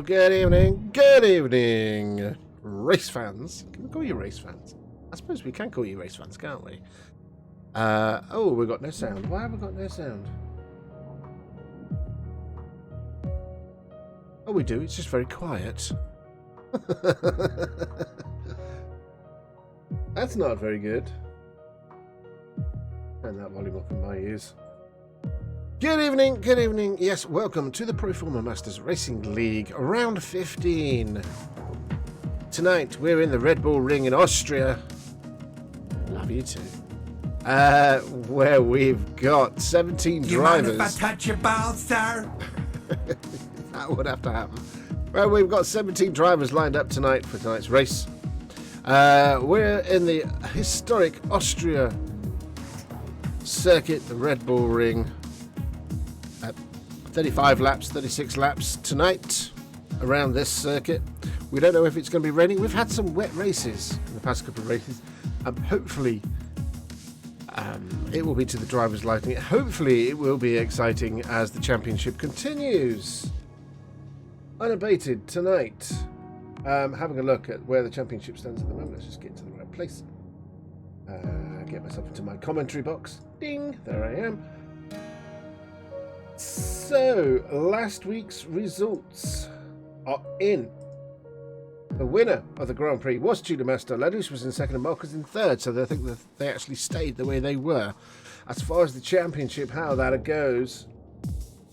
good evening, race fans. Can we call you race fans? I suppose we can call you race fans, can't we? Oh, we've got no sound. Why have we got no sound? Oh, we do. It's just very quiet. That's not very good. Turn that volume up in my ears. Good evening, good evening. Yes, welcome to the Proforma Masters Racing League, round 15. Tonight, we're in the Red Bull Ring in Austria. Love you too. Where we've got 17 drivers. You mind if I touch your balls, sir? That would have to happen. Well, we've got 17 drivers lined up tonight for tonight's race. We're in the historic Austria circuit, the Red Bull Ring. 35 laps, 36 laps tonight around this circuit. We don't know if it's going to be raining. We've had some wet races in the past couple of races. Hopefully, it will be to the driver's liking. Hopefully, it will be exciting as the championship continues. Unabated tonight. Having a look at where the championship stands at the moment. Let's just get to the right place. Get myself into my commentary box. Ding! There I am. So, last week's results are in. The winner of the Grand Prix was Tudor Master. Ladouche was in second and Marcus in third, so I think that they actually stayed the way they were. As far as the championship, how that goes,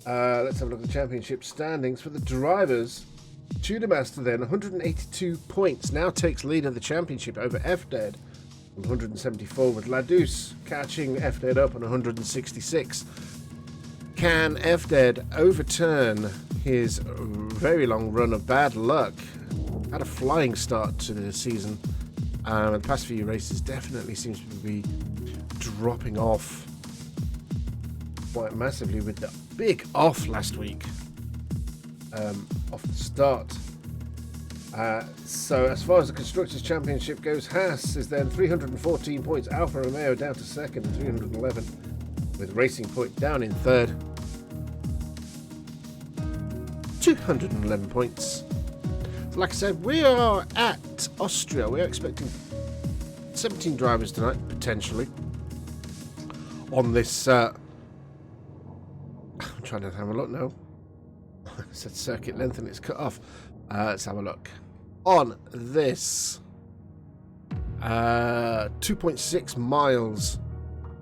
let's have a look at the championship standings for the drivers. Tudor Master then, 182 points, now takes lead of the championship over FDead, 174, with Ladouche catching FDead up on 166. Can FDead overturn his very long run of bad luck? Had a flying start to the season. The past few races definitely seems to be dropping off quite massively with the big off last week. Off the start. So as far as the Constructors' Championship goes, Haas is then 314 points. Alfa Romeo down to second, 311. With Racing Point down in third, 211 points. So like I said, we are at Austria. We are expecting 17 drivers tonight, potentially, on this. I'm trying to have a look now. I said circuit length and it's cut off. Let's have a look. On this 2.6 miles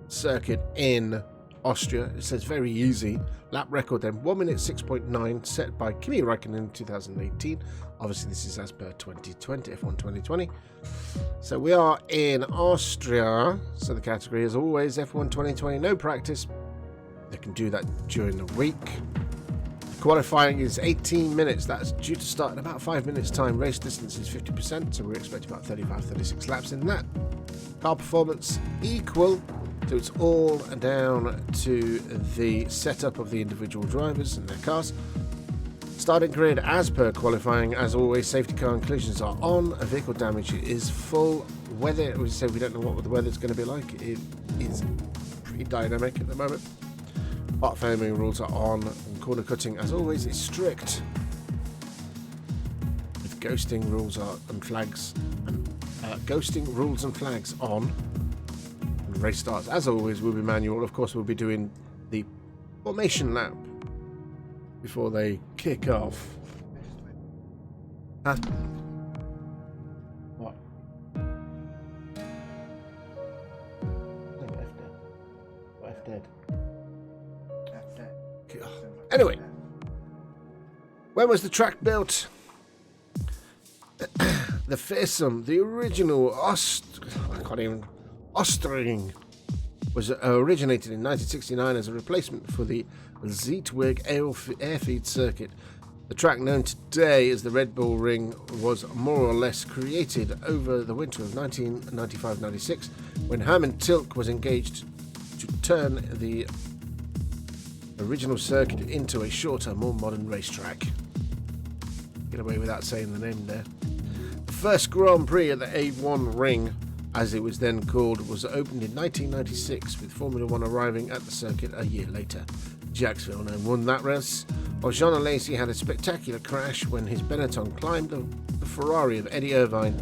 circuit in Austria. It says very easy. Lap record then 1 minute 6.9 set by Kimi Räikkönen in 2018. Obviously this is as per 2020, F1 2020. So we are in Austria. So the category as always F1 2020, no practice. They can do that during the week. Qualifying is 18 minutes. That's due to start in about 5 minutes time. Race distance is 50%, so we're expecting about 35-36 laps in that. Car performance equal. So it's all down to the setup of the individual drivers and their cars. Starting grid as per qualifying. As always, safety car and collisions are on. Vehicle damage is full. Weather, we say we don't know what the weather's going to be like. It is pretty dynamic at the moment. Part filming rules are on, and corner cutting, as always, is strict. With ghosting rules and flags on. And race starts, as always, will be manual. Of course, we'll be doing the formation lap before they kick off. Huh? What? FDead. Anyway, when was the track built? The fearsome, the original Ostring was originated in 1969 as a replacement for the Zeetweg airfield circuit. The track known today as the Red Bull Ring was more or less created over the winter of 1995-96 when Hermann Tilke was engaged to turn the original circuit into a shorter, more modern racetrack. Get away without saying the name there. The first Grand Prix at the A1 Ring, as it was then called, was opened in 1996, with Formula One arriving at the circuit a year later. Jacques Villeneuve won that race, while Jean Alesi had a spectacular crash when his Benetton climbed the Ferrari of Eddie Irvine.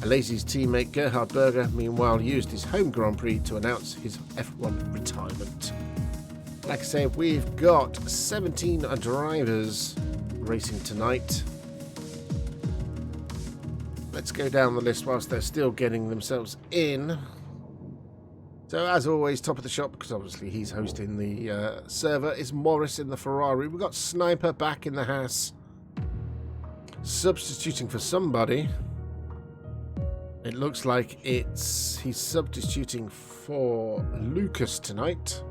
Alesi's teammate Gerhard Berger, meanwhile, used his home Grand Prix to announce his F1 retirement. Like I say, we've got 17 drivers racing tonight. Let's go down the list whilst they're still getting themselves in. So, as always, top of the shop, because obviously he's hosting the server, is Morris in the Ferrari. We've got Sniper back in the Haas, substituting for somebody. It looks like he's substituting for Lucas tonight.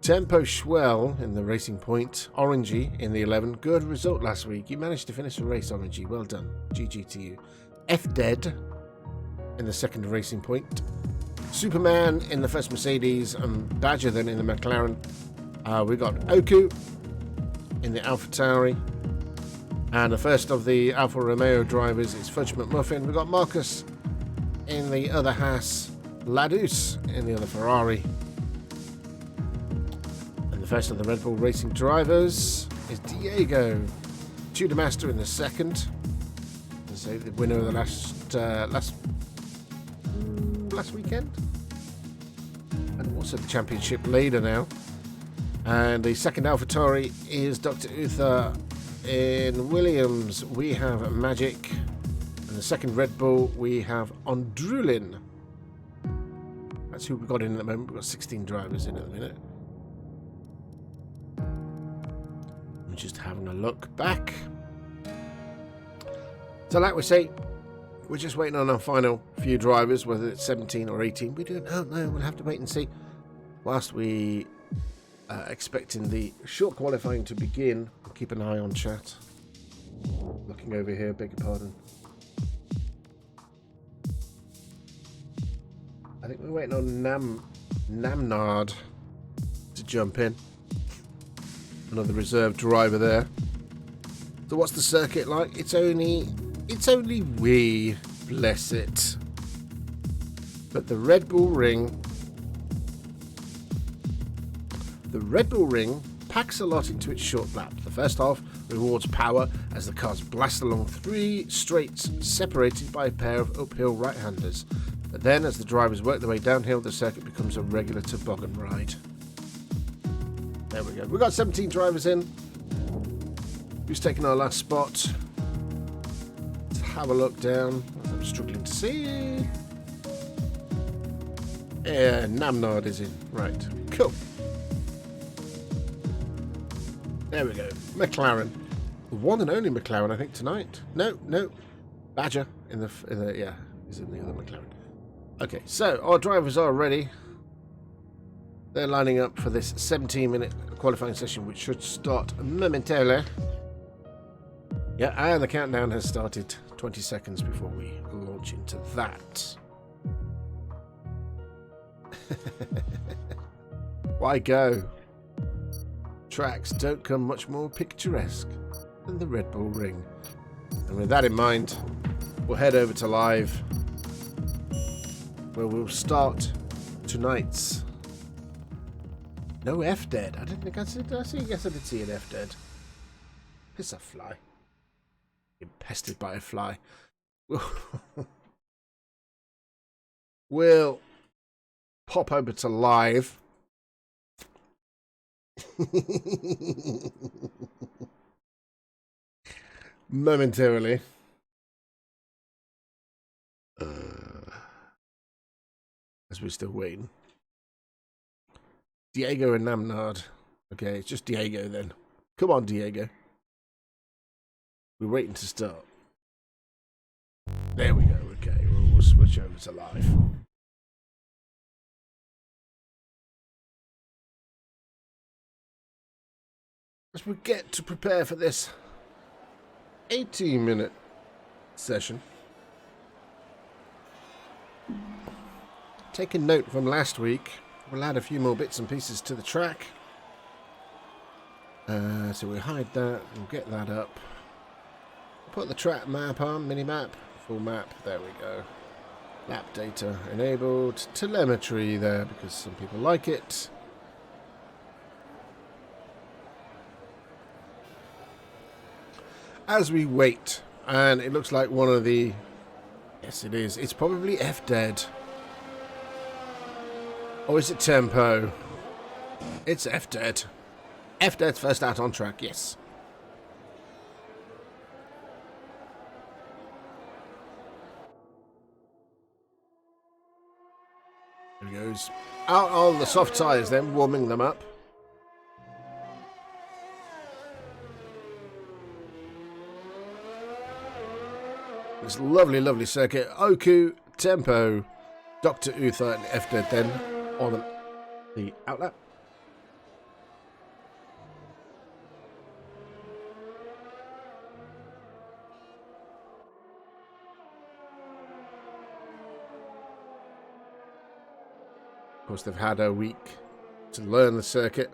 Tempo Schwell in the Racing Point. Orangey in the 11. Good result last week. You managed to finish the race, Orangey. Well done. GG to you. F Dead in the second Racing Point. Superman in the first Mercedes, and Badger then in the McLaren. We've got Oku in the AlphaTauri, and the first of the Alfa Romeo drivers is Fudge McMuffin. We've got Marcus in the other Haas, Ladus in the other Ferrari, and the first of the Red Bull Racing drivers is Diego Tudor Master in the second. So the winner of the last weekend, and also the championship leader now. And the second AlphaTauri is Dr. Uther in Williams. We have Magic, and the second Red Bull we have Ondrulin. That's who we've got in at the moment. We've got 16 drivers in at the minute. I'm just having a look back. So like we say, we're just waiting on our final few drivers, whether it's 17 or 18. We don't know. We'll have to wait and see. Whilst we expecting the short qualifying to begin, we'll keep an eye on chat. Looking over here, beg your pardon. I think we're waiting on Namnard to jump in. Another reserve driver there. So what's the circuit like? It's only wee, bless it. But the Red Bull Ring packs a lot into its short lap. The first half rewards power as the cars blast along 3 straights separated by a pair of uphill right-handers. But then, as the drivers work their way downhill, the circuit becomes a regular toboggan ride. There we go. We've got 17 drivers in. Who's taking our last spot? Let's have a look down. I'm struggling to see. Yeah, Namnard is in. Right. Cool. There we go. McLaren. The one and only McLaren, I think, tonight. No. Badger in the yeah, he's in the other McLaren. Okay, so our drivers are ready. They're lining up for this 17-minute qualifying session, which should start momentarily. Yeah, and the countdown has started 20 seconds before we launch into that. Why go? Tracks don't come much more picturesque than the Red Bull Ring. And with that in mind, we'll head over to live, where we'll start tonight's... No F Dead. I didn't think I said. I guess I did see an F Dead. It's a fly. You're pestered by a fly. We'll pop over to live. Momentarily. As we're still waiting. Diego and Namnard. Okay, it's just Diego then. Come on, Diego. We're waiting to start. There we go. Okay, we'll switch over to live. As we get to prepare for this 18-minute session, taking note from last week, we'll add a few more bits and pieces to the track. So we'll hide that, we'll get that up. Put the track map on, mini-map, full map, there we go. Lap data enabled, telemetry there because some people like it. as we wait, and it looks like one of the... Yes, it is. It's probably F-Dead. Or is it Tempo? It's F-Dead. F-Dead's first out on track, yes. There he goes. Out on the soft tyres then, warming them up. This lovely, lovely circuit. Oku, Tempo, Dr. Uther and F-Dead then on the outlap. Of course, they've had a week to learn the circuit.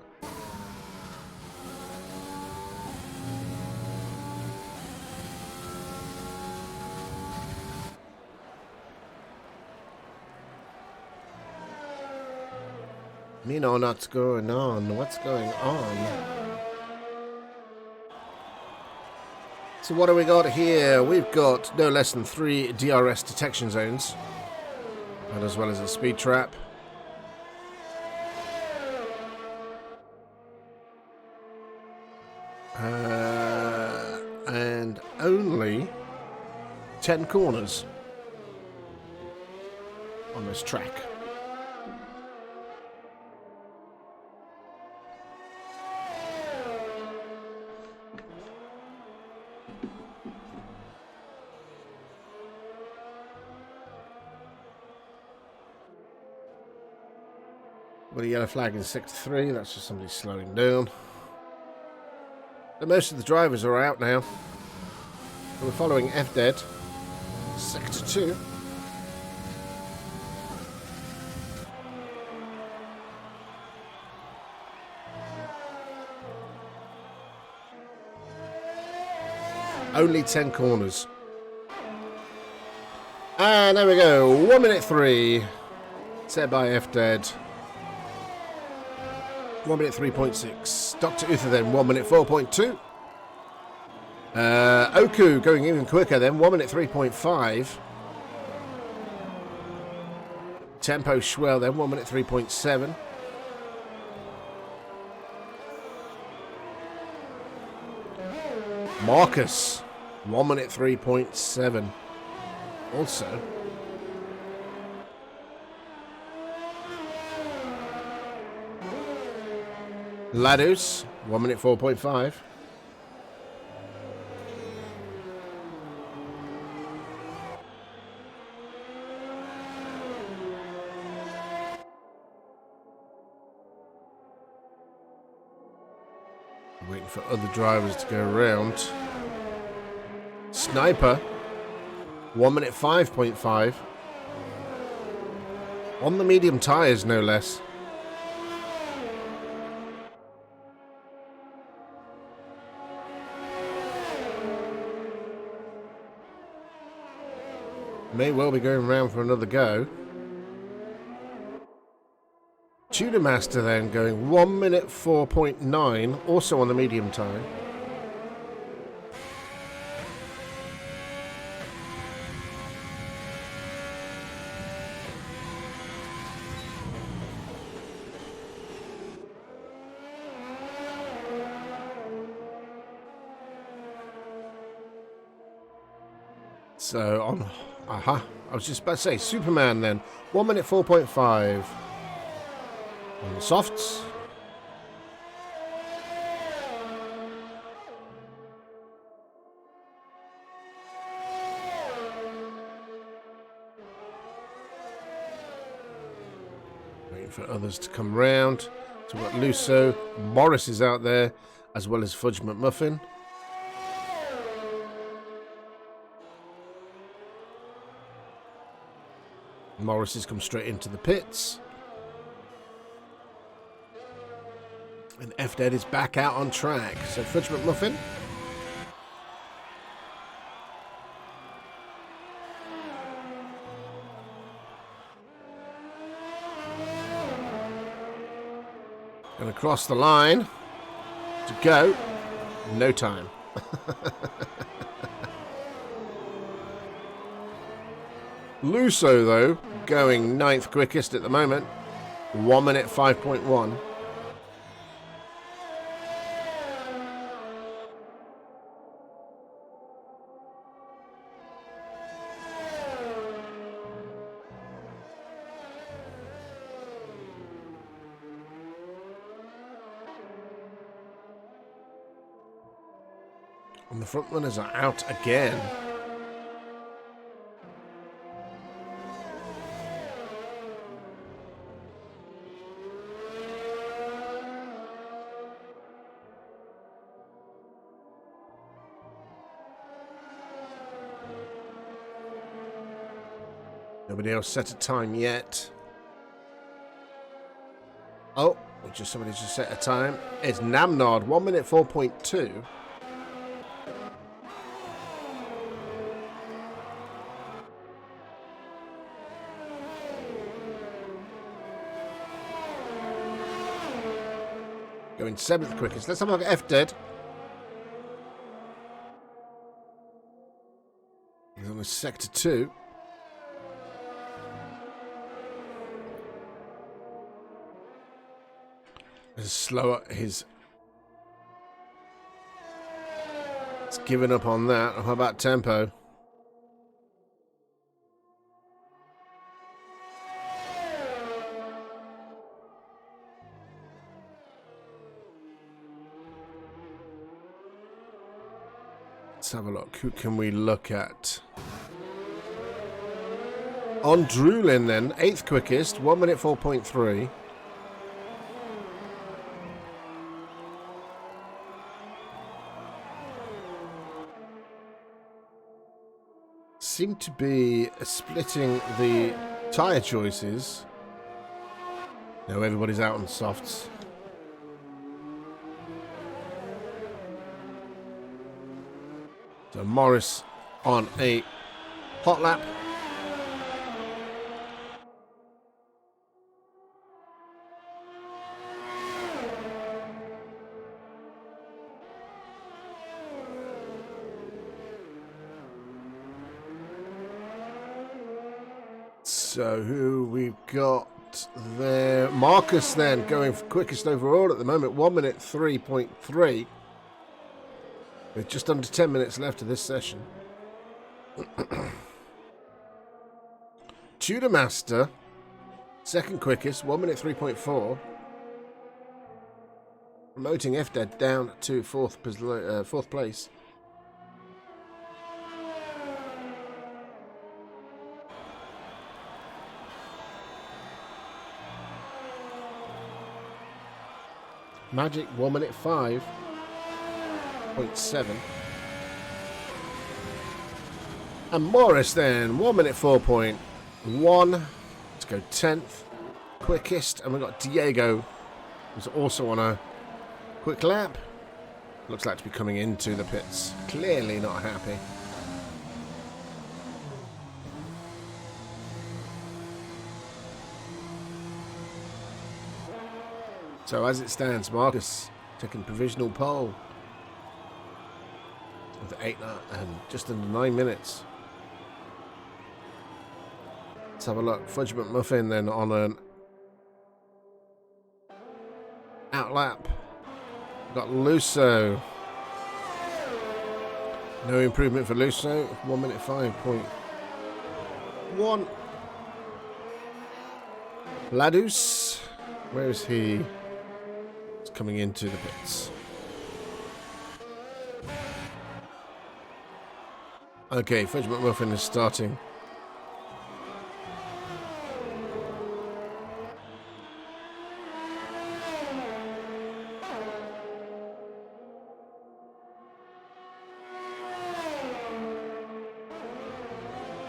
Me know what's going on. What's going on? So what do we got here? We've got no less than 3 DRS detection zones, and as well as a speed trap. And only 10 corners on this track. Well, the yellow flag in sector 3, that's just somebody slowing down. But most of the drivers are out now. We're following F-Dead, sector 2. Only 10 corners. And there we go, 1 minute 3, set by F-Dead. 1 minute 3.6. Dr. Uther then 1 minute 4.2. Oku going even quicker then 1 minute 3.5. Tempo Schwell then 1 minute 3.7. Marcus 1 minute 3.7. Also. Ladus, 1 minute 4.5. Waiting for other drivers to go around. Sniper, 1 minute 5.5. On the medium tyres, no less. May well be going round for another go. Tudor Master then going 1 minute 4.9, also on the medium tyre. So on, I was just about to say Superman then 1 minute 4.5 on the softs. Waiting for others to come round. So we've got Lusso, Morris is out there, as well as Fudge McMuffin. Morris has come straight into the pits. And F-Dead is back out on track. So Fudge McMuffin. And across the line to go. No time. Lusso, though, going 9th quickest at the moment. 1 minute 5.1. And the front runners are out again. Nobody else set a time yet. Oh, somebody just set a time. It's Namnard, 1 minute 4.2. Going 7th quickest. Let's have a look at F Dead. He's on sector 2. It's slower. It's given up on that. How about tempo? Let's have a look. Who can we look at? On Drulin then, 8th quickest, 1 minute 4.3. Seem to be splitting the tyre choices. No, everybody's out on softs. So Morris on a hot lap. So who we've got there? Marcus then going for quickest overall at the moment, 1 minute 3.3. With just under 10 minutes left of this session. Tudor Master, 2nd quickest, 1 minute 3.4. Promoting FDED down to 4th place. Magic 1 minute 5.7. And Morris then 1 minute 4.1. Let's go 10th quickest, and we've got Diego, who's also on a quick lap. Looks like to be coming into the pits. Clearly not happy. So as it stands, Marcus taking provisional pole with 8 and just under 9 minutes. Let's have a look. Fudge McMuffin then on an out lap. We've got Lusso. No improvement for Lusso. 1 minute 5.1. Ladus. Where is he? He's coming into the pits. Okay, Fudge McMuffin is starting.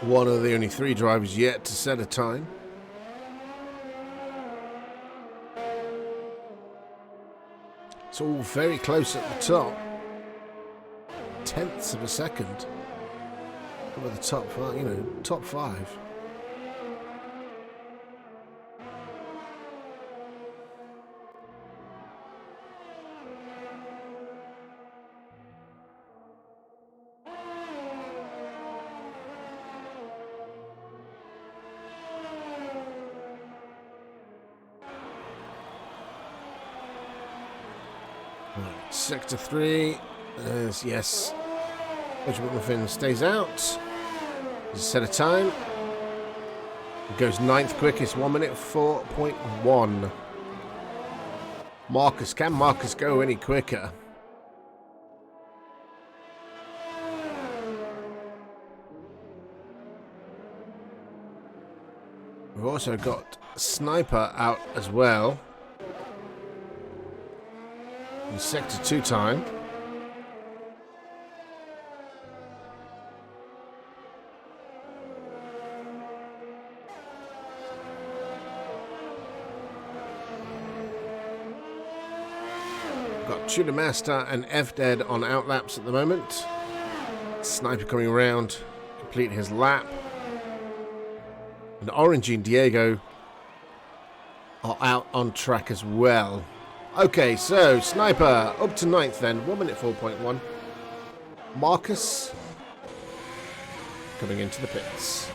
One of the only 3 drivers yet to set a time. It's all very close at the top. Tenths of a second. With the top 5, top 5. Sector 3. Yes. Benjamin Muffin stays out. He's set a time. He goes 9th quickest, 1 minute 4.1. Marcus, can Marcus go any quicker? We've also got Sniper out as well. In Sector 2 time. Got Tudor Master and F-Dead on outlaps at the moment. Sniper coming around, complete his lap. And Orangey and Diego are out on track as well. Okay, so Sniper up to 9th then, 1 minute 4.1. Marcus coming into the pits.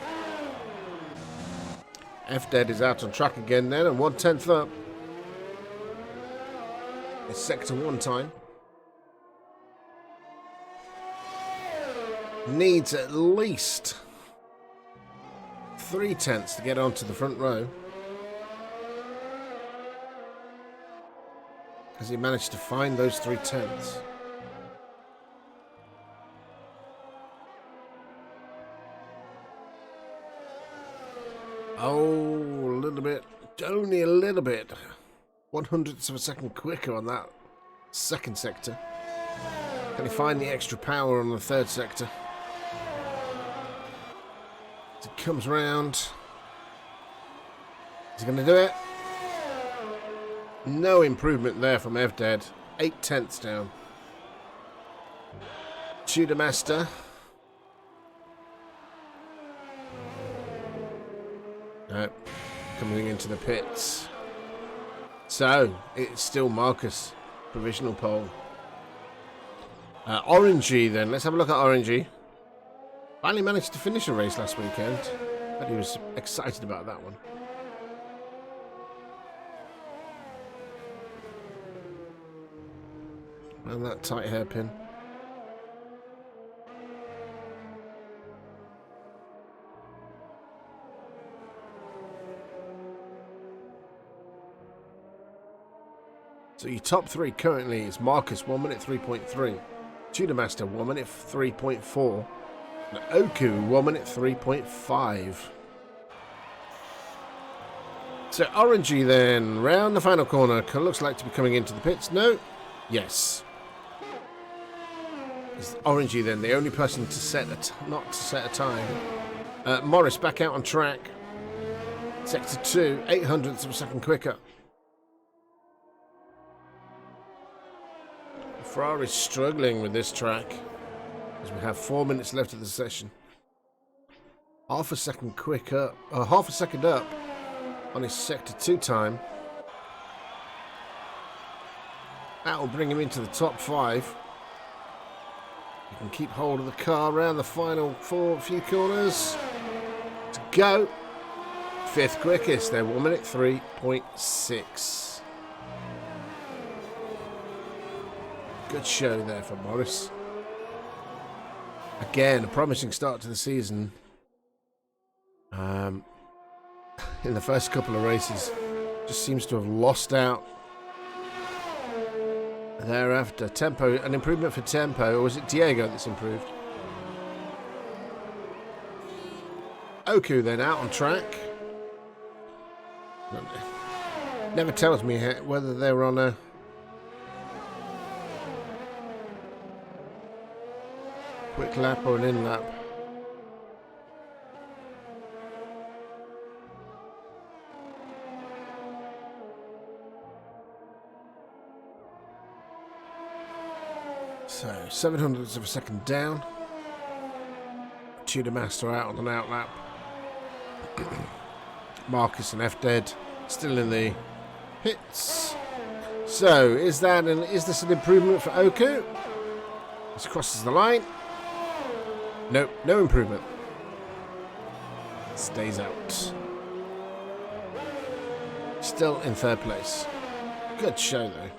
F-Dead is out on track again then, and 1/10 up. It's Sector 1 time. Needs at least 3/10 to get onto the front row. Has he managed to find those 3/10? Oh, a little bit. Only a little bit. 1/100ths of a second quicker on that second sector. Can he find the extra power on the third sector? As it comes round. Is he going to do it? No improvement there from F-Dead. 8/10 down. Tudor Master. No. Coming into the pits. So, it's still Marcus. Provisional pole. Orangey then. Let's have a look at Orangey. Finally managed to finish a race last weekend. But he was excited about that one. And that tight hairpin. So your top 3 currently is Marcus, 1 minute 3.3. Tudor Master, 1 minute 3.4. And Oku, 1 minute 3.5. So Orangey then, round the final corner. Looks like to be coming into the pits. No? Yes. Is Orangey then the only person to set not to set a time? Morris back out on track. Sector 2, 8/100ths of a second quicker. Ferrari's struggling with this track as we have 4 minutes left of the session. Half a second quicker, half a second up on his Sector 2 time. That will bring him into the top 5. He can keep hold of the car around the final few corners. To go. 5th quickest there, 1 minute 3.6. Good show there for Morris. Again, a promising start to the season. In the first couple of races, just seems to have lost out. Thereafter, tempo, an improvement for tempo, or was it Diego that's improved? Oku then out on track. Never tells me whether they're on a quick lap or an in lap. So 7/100ths of a second down. Tudor Master out on an out lap. Marcus and F-Dead still in the pits. So is this an improvement for Oku? This crosses the line. Nope, no improvement. Stays out. Still in 3rd place. Good show though.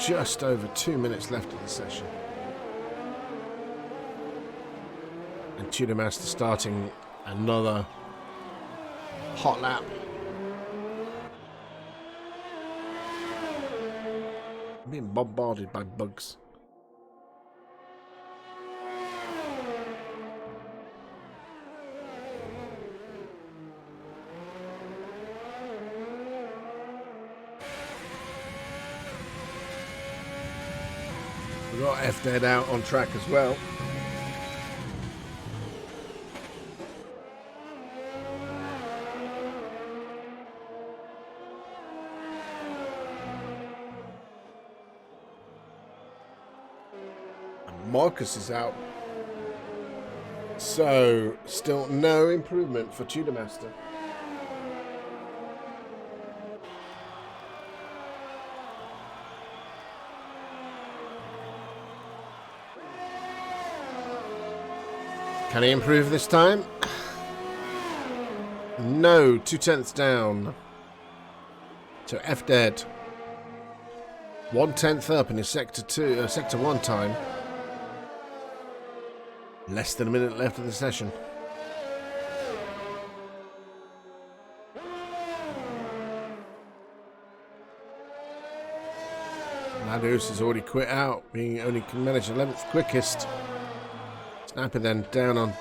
just over 2 minutes left of the session. And Tudor Master starting another hot lap. I'm being bombarded by bugs. We've got F-Dead out on track as well. Marcus is out. So, still no improvement for Tudor Master. Can he improve this time? No, 2/10 down. So F-Dead. 1/10 up in his sector 1 time. Less than a minute left of the session. Ladus has already quit out, being only managed 11th quickest. Sniper then down on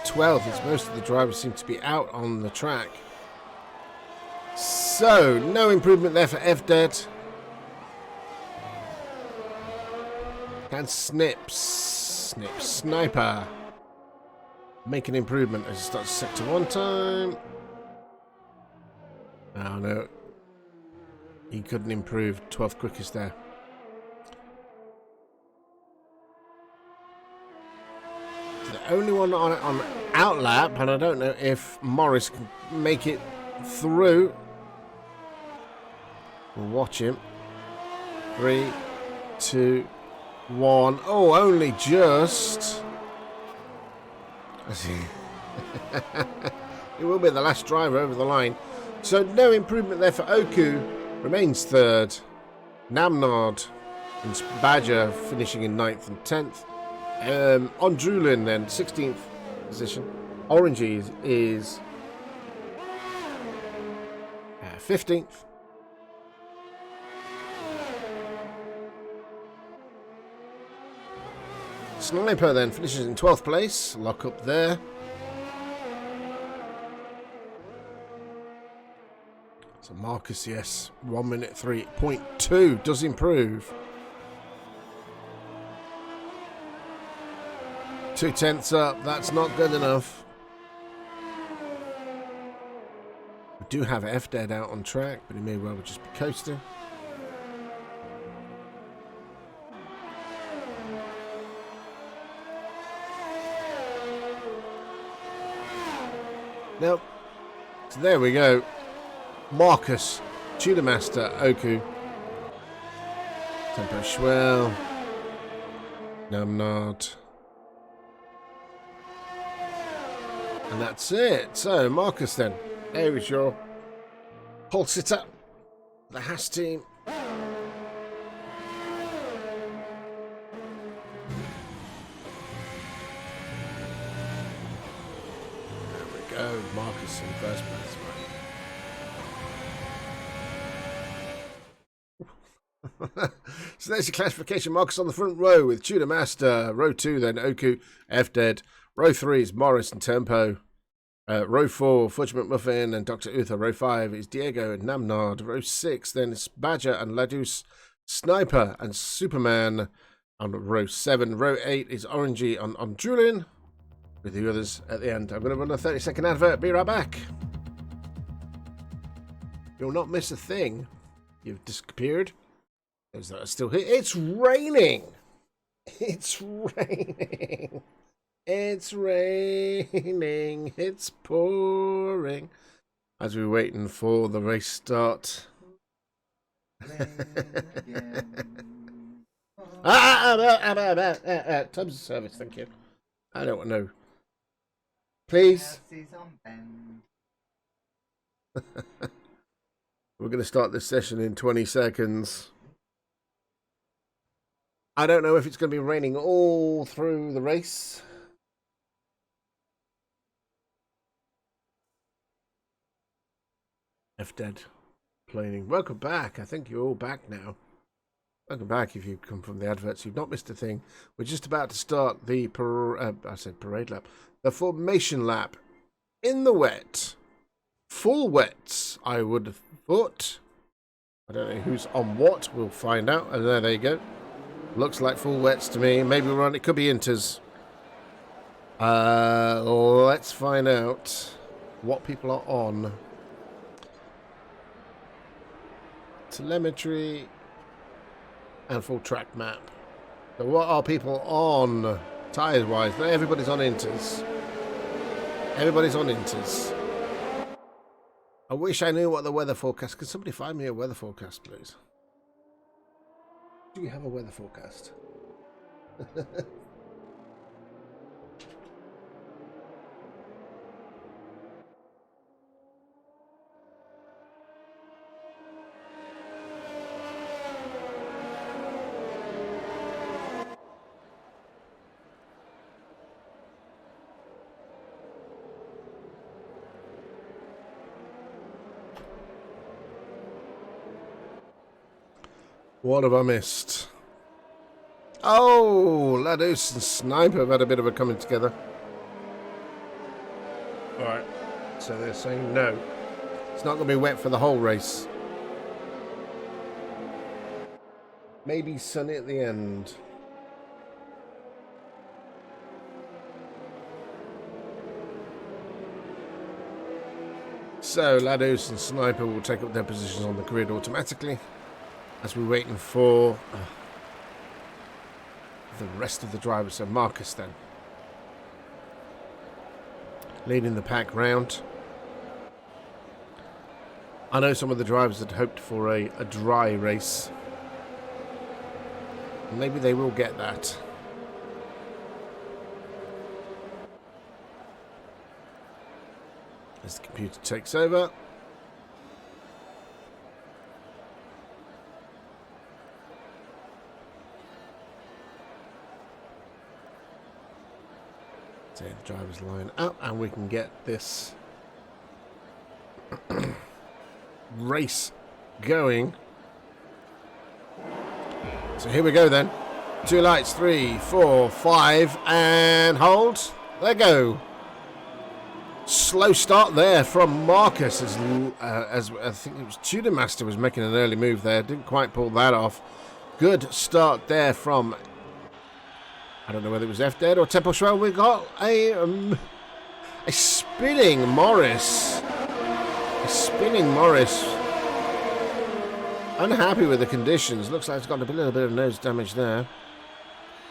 12th, as most of the drivers seem to be out on the track. So, no improvement there for F-Dead. And Sniper make an improvement as he starts sector 1 time. Oh no, he couldn't improve. 12th quickest there. The only one on outlap, and I don't know if Morris can make it through. We'll watch him. 3, 2, 1. Oh, only just. He will be the last driver over the line. So no improvement there for Oku. Remains 3rd. Namnard and Badger finishing in 9th and 10th. Ondrulin then 16th position. Orangey is 15th. Sniper then finishes in 12th place. Lock up there. So Marcus, yes, 1 minute 3.2 does improve. 2/10 up, that's not good enough. We do have F-Dead out on track, but he may well just be coasting. Nope. So there we go. Marcus, Tudor Master, Oku, Tempo Schwell, Namnard. And that's it. So, Marcus then. There is your pole sitter. The Haas team. There we go. Marcus in first place. So there's your classification. Marcus on the front row with Tudor Master. Row 2 then Oku, F-Dead. Row 3 is Morris and Tempo. Row 4, Fudge McMuffin and Dr. Uther. Row 5 is Diego and Namnard. Row 6 then is Badger and Ladus. Sniper and Superman on row 7. Row 8 is Orangey on Drulin, with the others at the end. I'm going to run a 30-second advert. Be right back. You'll not miss a thing. You've disappeared. Those that are still here. It's raining. It's raining. It's raining. It's pouring. As we're waiting for the race start. Terms of service, thank you. I don't know. Please. We're going to start this session in 20 seconds. I don't know if it's going to be raining all through the race. F-Dead complaining. Welcome back. I think you're all back now. Welcome back if you come from the adverts. You've not missed a thing. We're just about to start the parade lap. The formation lap. In the wet. Full wets, I would have thought. I don't know who's on what. We'll find out. And there you go. Looks like full wets to me. Maybe we're on. It could be inters. Let's find out what people are on. Telemetry and full track map. So what are people on tyres wise? Everybody's on inters. Everybody's on inters. I wish I knew what the weather forecast. Could somebody find me a weather forecast, please? Do we have a weather forecast? What have I missed? Oh, Ladus and Sniper have had a bit of a coming together. Alright, so they're saying no. It's not going to be wet for the whole race. Maybe sunny at the end. So Ladus and Sniper will take up their positions on the grid automatically. As we're waiting for the rest of the drivers. So Marcus then leading the pack round. I know some of the drivers had hoped for a dry race. Maybe they will get that. As the computer takes over. So the drivers line up and we can get this race going. So here we go then. 2 lights, 3, 4, 5, and hold. There go. Slow start there from Marcus as I think it was Tudor Master was making an early move there. Didn't quite pull that off. Good start there from, I don't know whether it was F-Dead or Temple Schwell. We got a spinning Morris. A spinning Morris. Unhappy with the conditions. Looks like it's got a little bit of nose damage there.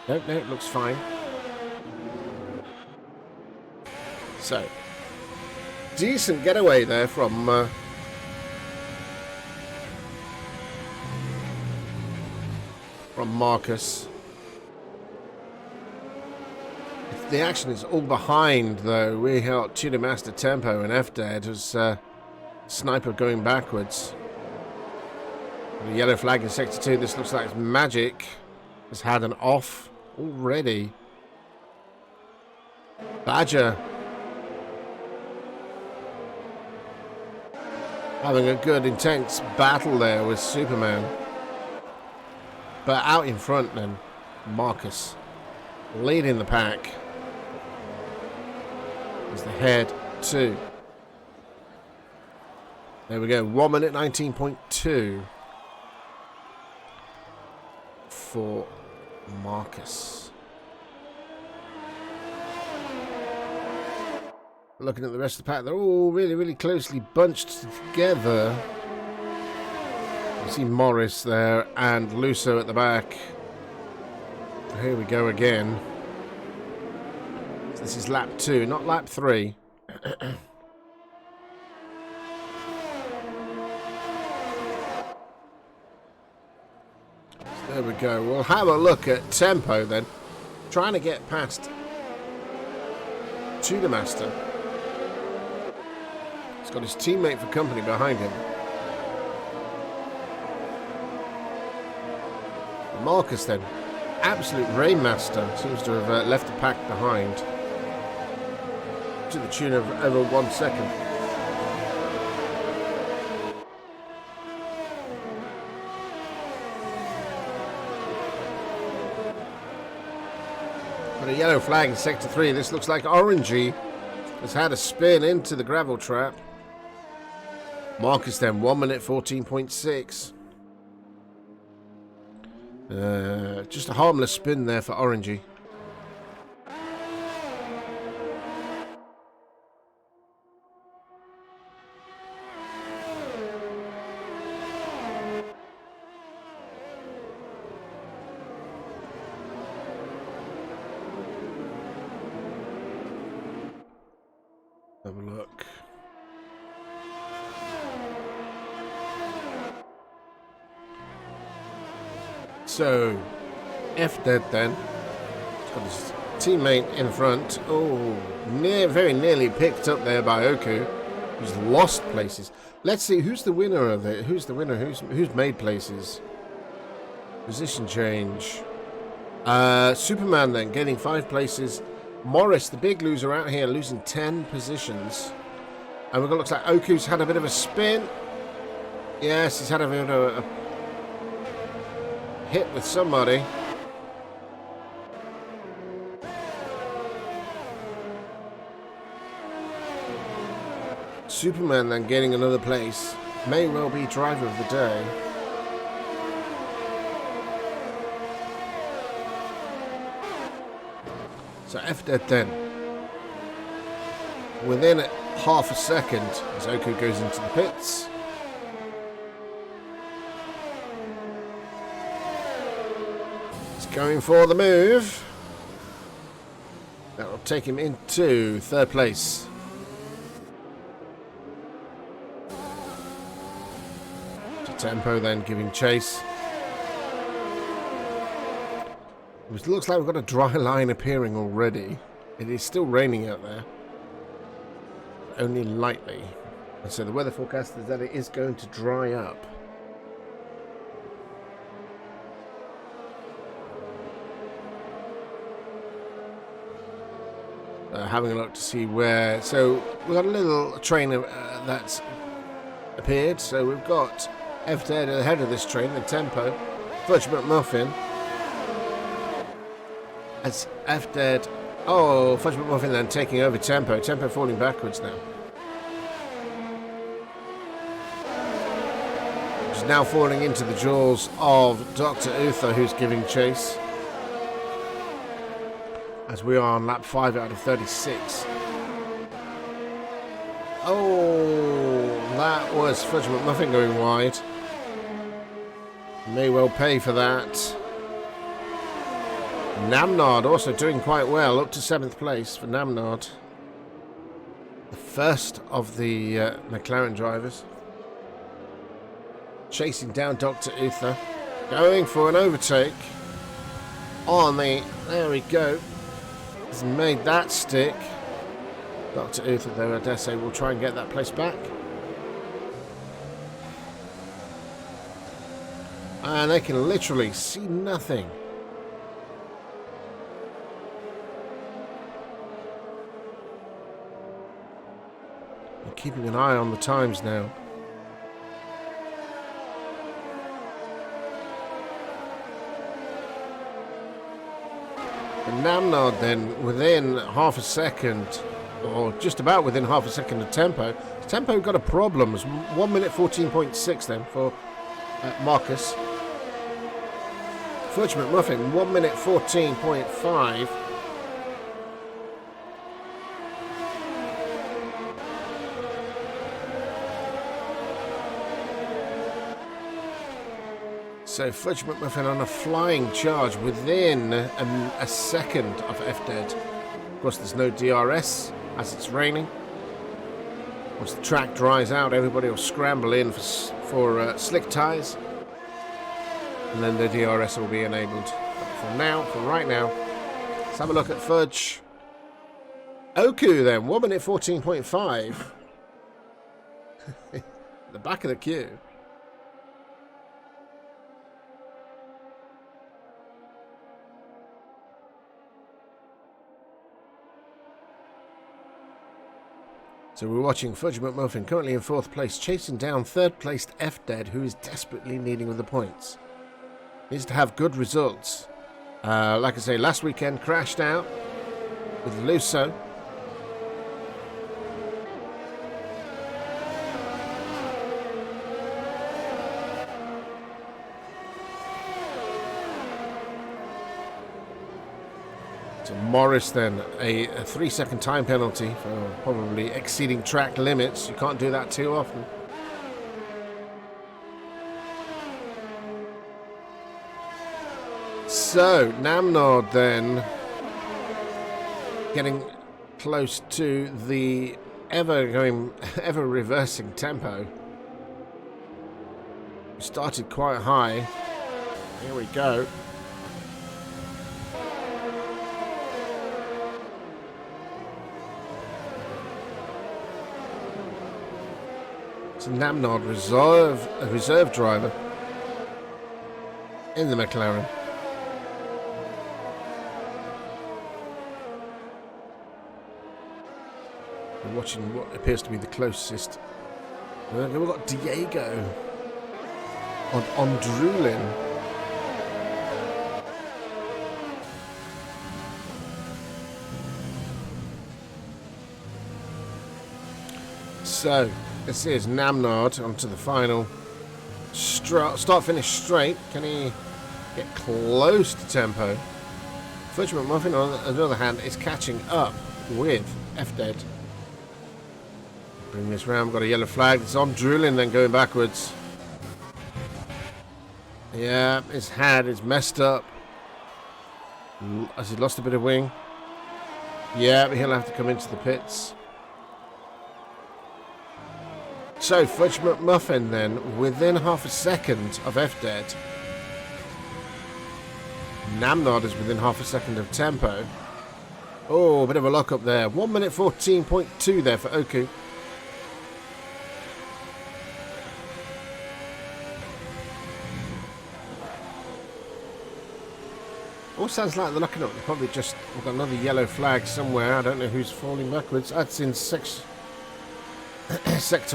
No, it looks fine. So, decent getaway there from Marcus. The action is all behind, though. We got Tudor Master Tempo and F-Dead as Sniper going backwards. The yellow flag in Sector 2. This looks like Magic has had an off already. Badger having a good, intense battle there with Superman. But out in front then, Marcus leading the pack. Is the head 2. There we go. 1 minute 19.2 for Marcus. Looking at the rest of the pack, they're all really, really closely bunched together. You see Morris there and Lusso at the back. Here we go again. This is lap 2, not lap 3. There we go. We'll have a look at Tempo then. Trying to get past Tudor Master. He's got his teammate for company behind him. Marcus then. absolute Rainmaster seems to have left the pack behind to the tune of over 1 second. But a yellow flag in sector 3. This looks like Orangey has had a spin into the gravel trap. Marcus then 1 minute 14.6. Just a harmless spin there for Orangey. Have a look. So, F dead then. He's got his teammate in front. Oh, very nearly picked up there by Oku, who's lost places. Let's see who's the winner of it. Who's the winner? Who's made places? Position change. Superman then getting 5 places. Morris, the big loser out here, losing 10 positions. And it looks like Oku's had a bit of a spin. Yes, he's had a bit of a hit with somebody. Superman then getting another place. May well be driver of the day. So F dead then. Within half a second as Oku goes into the pits. He's going for the move. That will take him into 3rd place. To Tempo then giving chase. It looks like we've got a dry line appearing already. It is still raining out there. Only lightly. And so the weather forecast is that it is going to dry up. Having a look to see where... So we've got a little train that's appeared. So we've got F dead ahead of this train, the Tempo. Fudge McMuffin. As F dead. Oh, Fudge McMuffin then taking over Tempo. Tempo falling backwards now. He's now falling into the jaws of Dr. Uther, who's giving chase. As we are on lap 5 out of 36. Oh, that was Fudge McMuffin going wide. May well pay for that. Namnard also doing quite well, up to 7th place for Namnard. The first of the McLaren drivers. Chasing down Dr. Uther. Going for an overtake. On the... There we go. He's made that stick. Dr. Uther, though, I dare say, will try and get that place back. And they can literally see nothing. Keeping an eye on the times now. And Namnard then within half a second, or just about within half a second of Tempo. Tempo got a problem. It was 1 minute 14.6 then for Marcus. Fudge McMuffin 1 minute 14.5. So Fudge McMuffin on a flying charge within a second of F dead. Of course, there's no DRS as it's raining. Once the track dries out, everybody will scramble in for slick tyres, and then the DRS will be enabled. But for right now, let's have a look at Fudge. Oku then, 1 minute 14.5. The back of the queue. So we're watching Fudge McMuffin currently in 4th place, chasing down 3rd placed F-Dead, who is desperately needing with the points. Needs to have good results. Like I say, last weekend crashed out with Luso. To Morris then, a 3-second time penalty for probably exceeding track limits. You can't do that too often. So, Namnod then getting close to the ever reversing tempo. Started quite high. Here we go. So Namnod, reserve driver in the McLaren. We're watching what appears to be the closest. We've got Diego on Drulin. So this is Namnod onto the final start-finish straight. Can he get close to tempo? Fudge McMuffin, on the other hand, is catching up with F-Dead. Bring this round, got a yellow flag. It's on Drulin, then going backwards. Yeah, his head is messed up. Has he lost a bit of wing? Yeah, but he'll have to come into the pits. So, Fudge McMuffin then, within half a second of F-Dead. Namnod is within half a second of tempo. Oh, a bit of a lock up there. 1 minute 14.2 there for Oku. All sounds like they're locking up. They're probably just we've got another yellow flag somewhere. I don't know who's falling backwards. That's in sector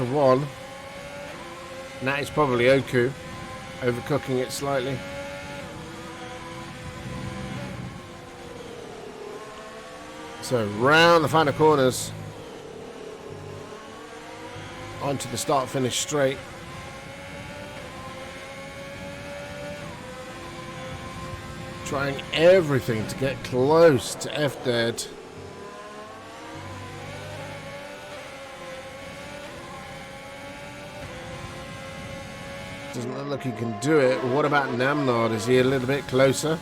1. And that is probably Oku overcooking it slightly. So round the final corners onto the start-finish straight. Trying everything to get close to F-Dead. Doesn't look like he can do it. What about Namnod? Is he a little bit closer?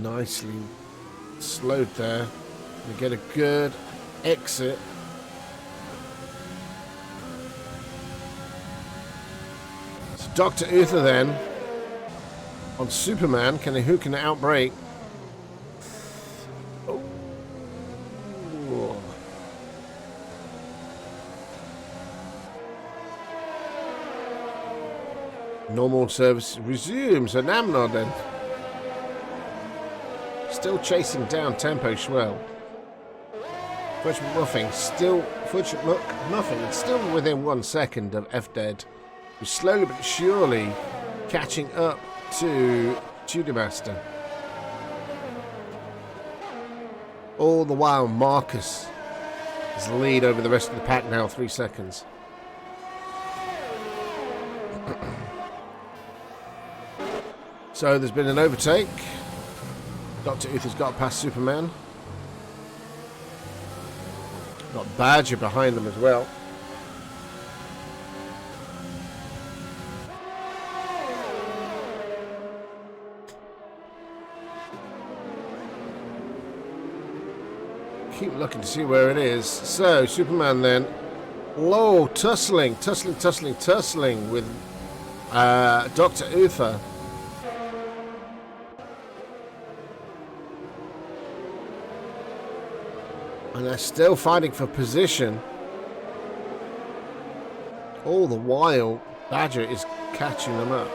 Nicely slowed there. We get a good exit. So Dr. Uther then on Superman. Who can outbrake? Oh. Normal service resumes. So Namnod then. Still chasing down Tempo Schwell. Fudge McMuffin still within 1 second of F-Dead, who's slowly but surely catching up to Tudormaster. All the while, Marcus is lead over the rest of the pack now, 3 seconds. So there's been an overtake. Dr. Uther's got past Superman. Got Badger behind them as well. Keep looking to see where it is. So, Superman then. Low, tussling with Dr. Uther. And they're still fighting for position. All the while, Badger is catching them up.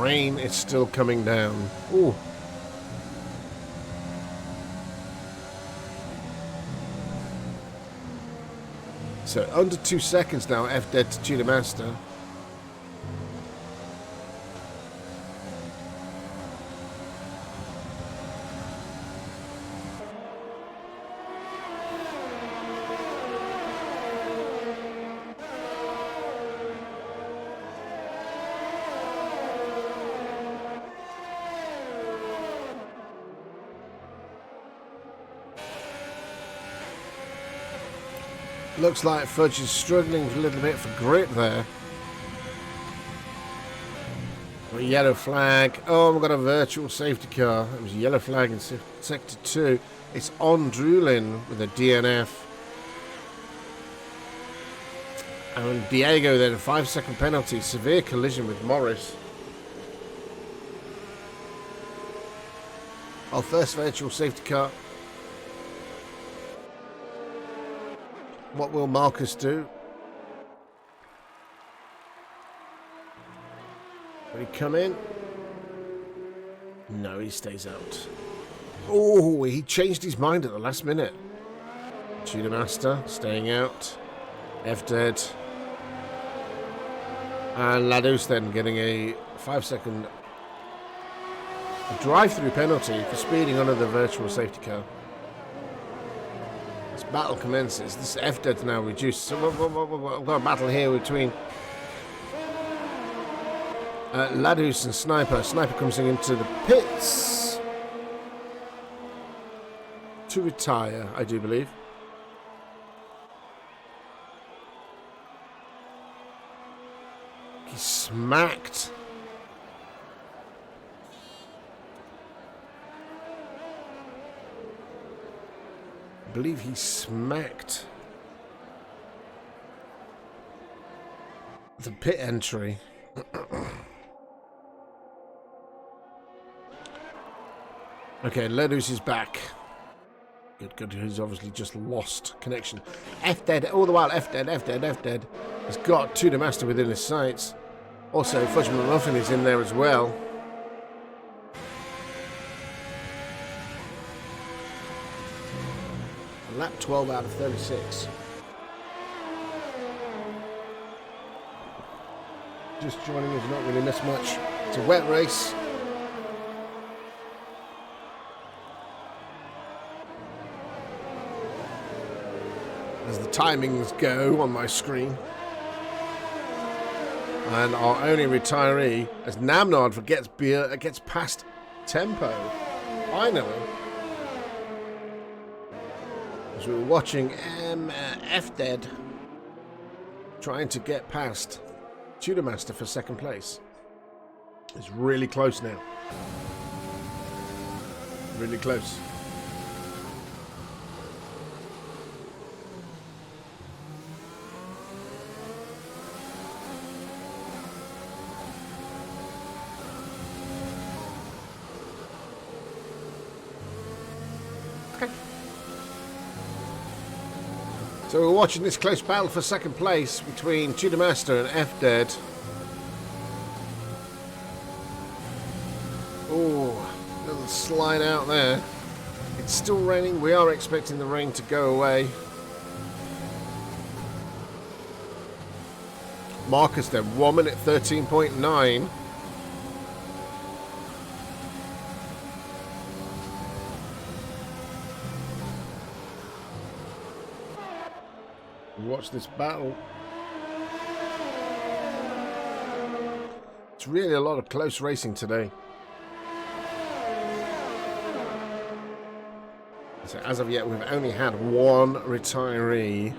rain is still coming down. Ooh. So under 2 seconds now, F dead to Tudor Master. Looks like Fudge is struggling a little bit for grip there. A yellow flag. Oh, we've got a virtual safety car. It was a yellow flag in Sector 2. It's on Drulin with a DNF. And Diego then, a 5-second penalty. Severe collision with Morris. Our first virtual safety car. What will Marcus do? Will he come in? No, he stays out. Oh, he changed his mind at the last minute. Tudor Master staying out. F dead. And Ladus then getting a 5-second drive-through penalty for speeding under the virtual safety car. This battle commences. This F dead's now reduced. So we've got a battle here between Ladus and Sniper. Sniper comes into the pits to retire, I do believe. He's smacked. I believe he smacked the pit entry. Okay, Ledus is back. Good. He's obviously just lost connection. F dead. All the while, F dead. He's got Tudor Master within his sights. Also, Fudge McMuffin is in there as well. Lap 12 out of 36. Just joining us, not really missed much. It's a wet race. As the timings go on my screen. And our only retiree, as Namnard gets past Tempo. Finally. As we were watching F dead trying to get past Tudor Master for second place. It's really close now. Really close. So we're watching this close battle for second place between Tudor Master and F dead. Oh, little slide out there. It's still raining. We are expecting the rain to go away. Marcus then, 1 minute 13.9. Watch this battle. It's really a lot of close racing today. So as of yet, we've only had one retiree.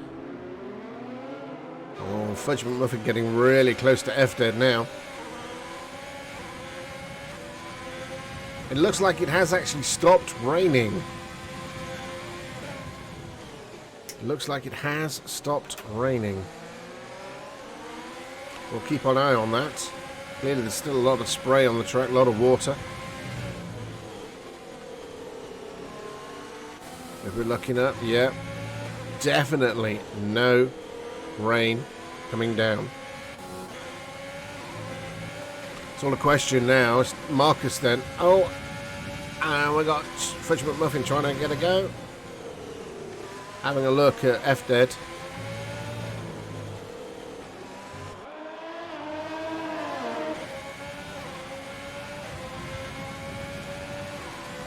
Oh, Fudge McMuffin getting really close to F dead now. It looks like it has actually stopped raining. Looks like it has stopped raining. We'll keep an eye on that. Clearly there's still a lot of spray on the track, a lot of water. If we're looking up, yeah. Definitely no rain coming down. It's all a question now. It's Marcus then. Oh, and we got Fudge McMuffin trying to get a go. Having a look at F-Dead.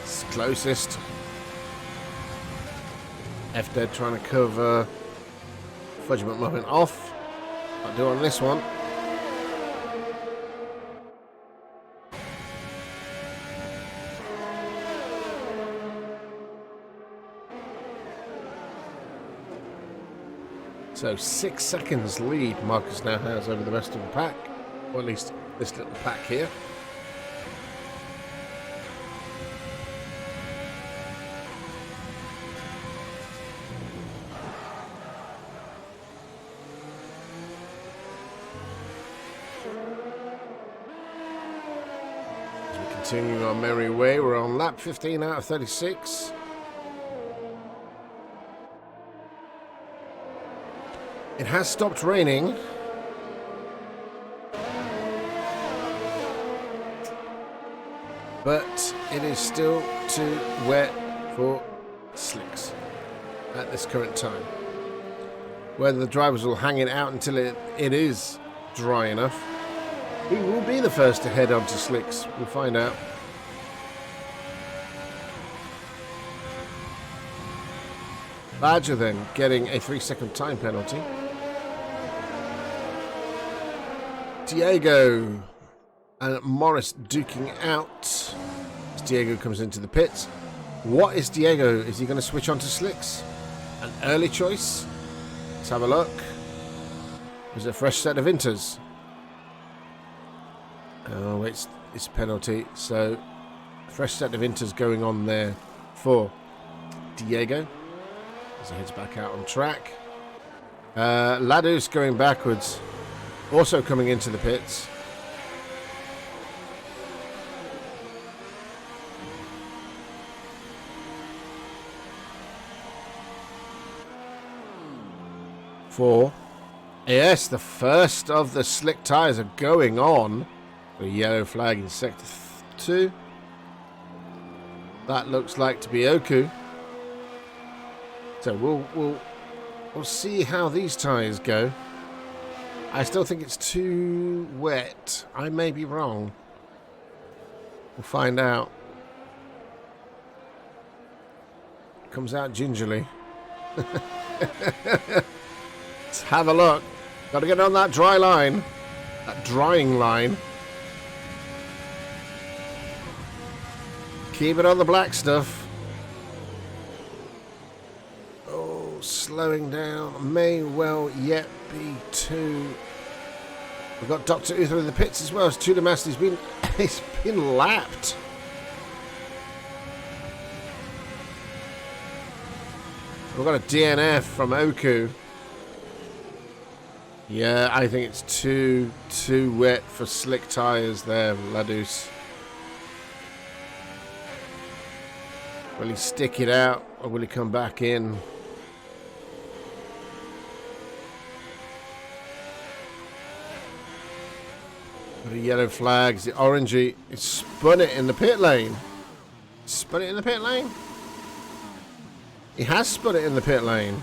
It's closest. F-Dead trying to cover Fudge McMuffin off. I'll do on this one. So 6 seconds lead Marcus now has over the rest of the pack, or at least this little pack here. As we continue our merry way, we're on lap 15 out of 36. It has stopped raining. But it is still too wet for slicks at this current time. Whether the drivers will hang it out until it is dry enough. Who will be the first to head onto slicks? We'll find out. Badger then getting a 3-second time penalty. Diego and Morris duking out as Diego comes into the pits. What is Diego? Is he going to switch on to slicks? An early choice? Let's have a look. There's a fresh set of inters. Oh, it's penalty. So, fresh set of inters going on there for Diego as he heads back out on track. Ladus going backwards. Also coming into the pits. Yes, the first of the slick tyres are going on. A yellow flag in sector 2. That looks like to be Oku. So we'll see how these tyres go. I still think it's too wet. I may be wrong. We'll find out. Comes out gingerly. Let's have a look. Got to get on that dry line. That drying line. Keep it on the black stuff. Oh, slowing down. May well yet be two. We've got Dr. Uther in the pits as well as Tudormast. He's been lapped. We've got a DNF from Oku. Yeah, I think it's too wet for slick tyres there, Ladus. Will he stick it out or will he come back in? The yellow flags, the orangey, it's spun it in the pit lane. Spun it in the pit lane? He has spun it in the pit lane.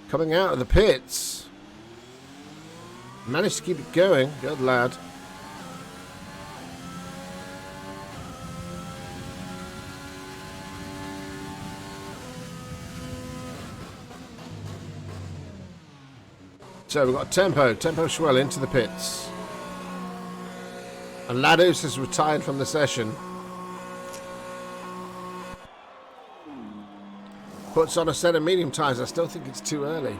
Coming out of the pits. Managed to keep it going. Good lad. So we've got Tempo Schwell into the pits. And Ladus has retired from the session. Puts on a set of medium tyres. I still think it's too early.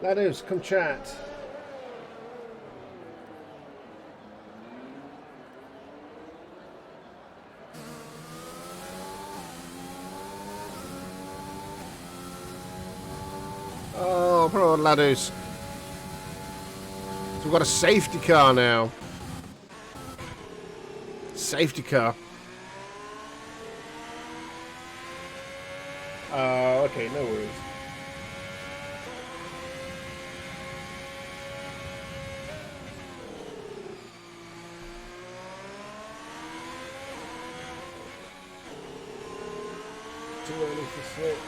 Ladus, come chat. Oh, poor old Ladus. So we've got a safety car now. Safety car. Okay, no worries. Too early for slicks.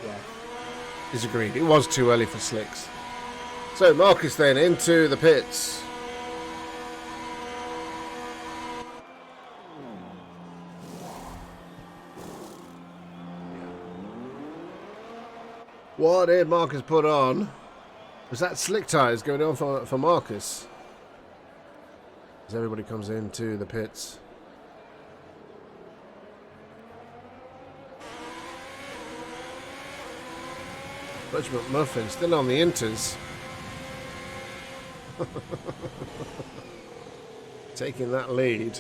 Yeah. Disagreed. It was too early for slicks. So Marcus then into the pits. What did Marcus put on? Was that slick tyres going on for Marcus? As everybody comes into the pits. Butch McMuffin still on the inters. Taking that lead.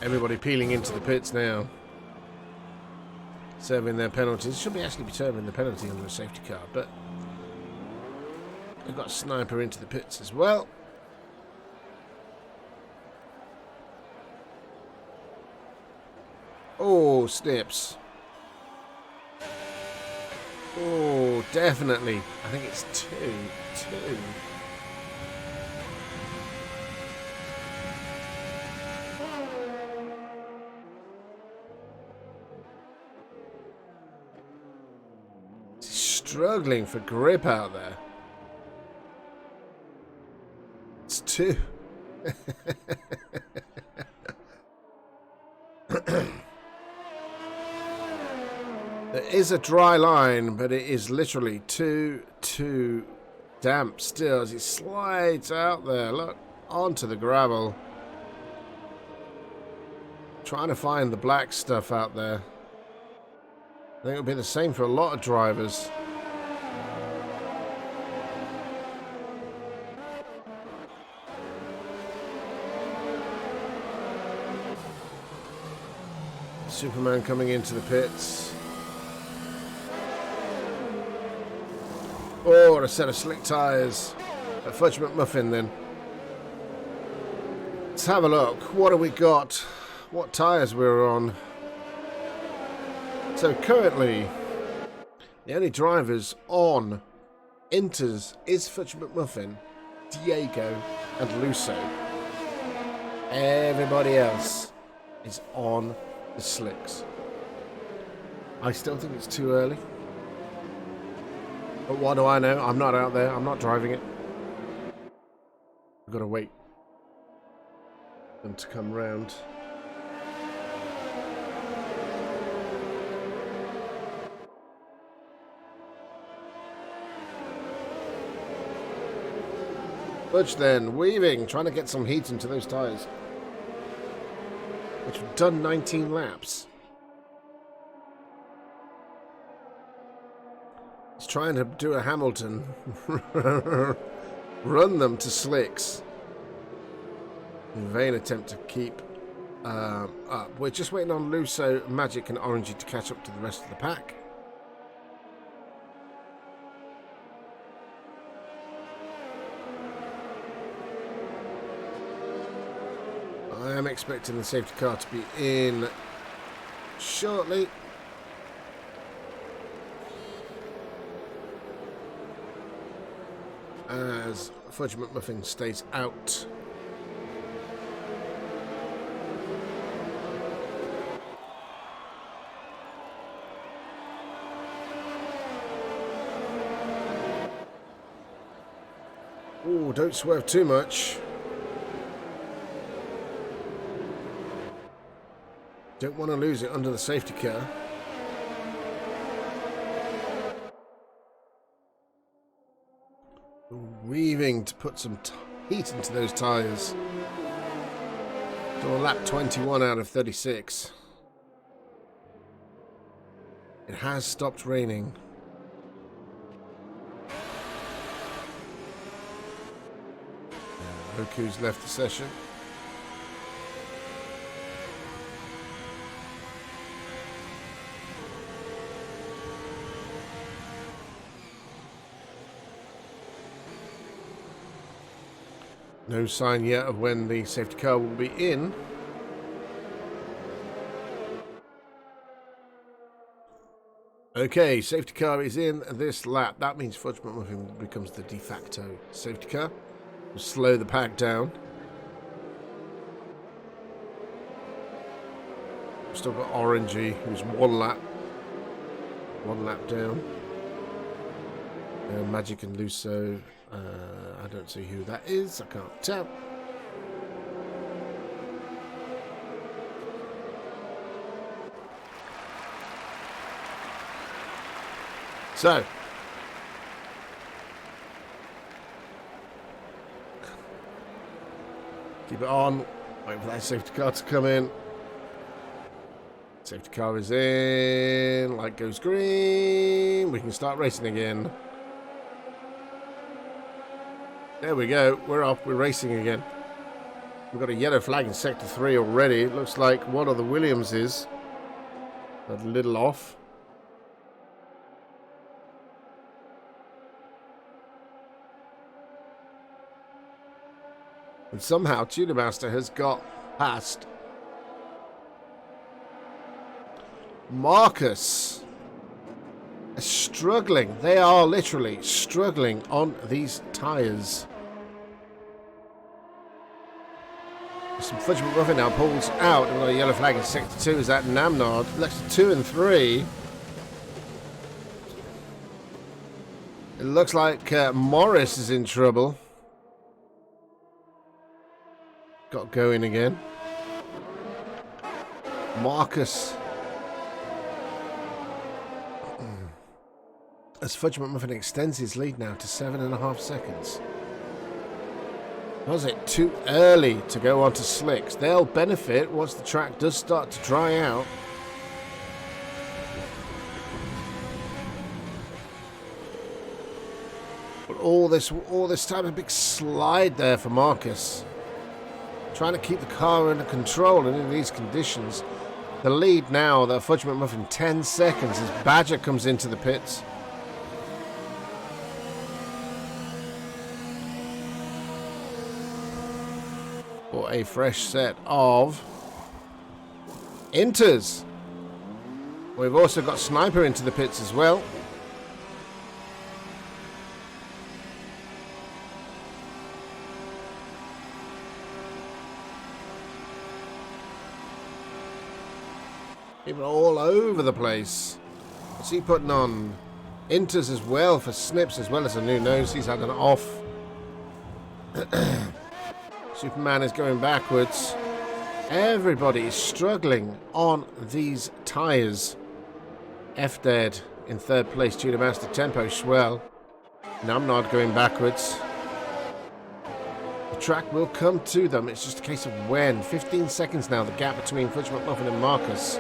Everybody peeling into the pits now. Serving their penalties. Should be actually be serving the penalty under a safety car, but they've got a sniper into the pits as well. Oh, snips. Oh, definitely. I think it's two. Struggling for grip out there. It's two. There is a dry line, but it is literally too damp still as it slides out there. Look, onto the gravel. Trying to find the black stuff out there. I think it'll be the same for a lot of drivers. Superman coming into the pits. Oh, a set of slick tyres. A Fudge McMuffin then. Let's have a look. What have we got? What tyres we're on? So currently, the only drivers on inters is Fudge McMuffin, Diego, and Lusso. Everybody else is on the slicks. I still think it's too early. But what do I know? I'm not out there. I'm not driving it. I've got to wait for them to come round. Butch then, weaving, trying to get some heat into those tyres. Which have done 19 laps. He's trying to do a Hamilton. Run them to slicks. In vain attempt to keep up. We're just waiting on Lusso, Magic and Orangey to catch up to the rest of the pack. I am expecting the safety car to be in shortly. As Fudge McMuffin stays out. Oh, don't swerve too much. Don't want to lose it under the safety car. Weaving to put some heat into those tyres. So a lap 21 out of 36. It has stopped raining. Oku's left the session. No sign yet of when the safety car will be in. Okay, safety car is in this lap. That means Fudge McMuffin becomes the de facto safety car. We'll slow the pack down. We've still got Orangey, who's one lap down. Magic and Luso, I don't see who that is. I can't tell. So, keep it on. Wait for that safety car to come in. Safety car is in. Light goes green. We can start racing again. There we go. We're off. We're racing again. We've got a yellow flag in Sector 3 already. It looks like one of the Williamses a little off. And somehow Tudor Master has got past Marcus. They're struggling. They are literally struggling on these tyres. Some Fudge McMuffin now pulls out. We've got a yellow flag in Sector 2. Is that Namnard? Sector 2 and 3. It looks like Morris is in trouble. Got going again. Marcus. As Fudge McMuffin extends his lead now to 7.5 seconds. Was it too early to go onto slicks? They'll benefit once the track does start to dry out. But all this time, a big slide there for Marcus. Trying to keep the car under control, and in these conditions, the lead now, the Fudge McMuffin, 10 seconds as Badger comes into the pits. For a fresh set of Inters. We've also got Sniper into the pits as well. People are all over the place. What's he putting on? Inters as well for Snips, as well as a new nose. He's had an off. Superman is going backwards. Everybody is struggling on these tyres. F-Dead in third place. Tudor Master, Tempo Schwell. Namnard going backwards. The track will come to them. It's just a case of when. 15 seconds now, the gap between Fudge McMuffin and Marcus.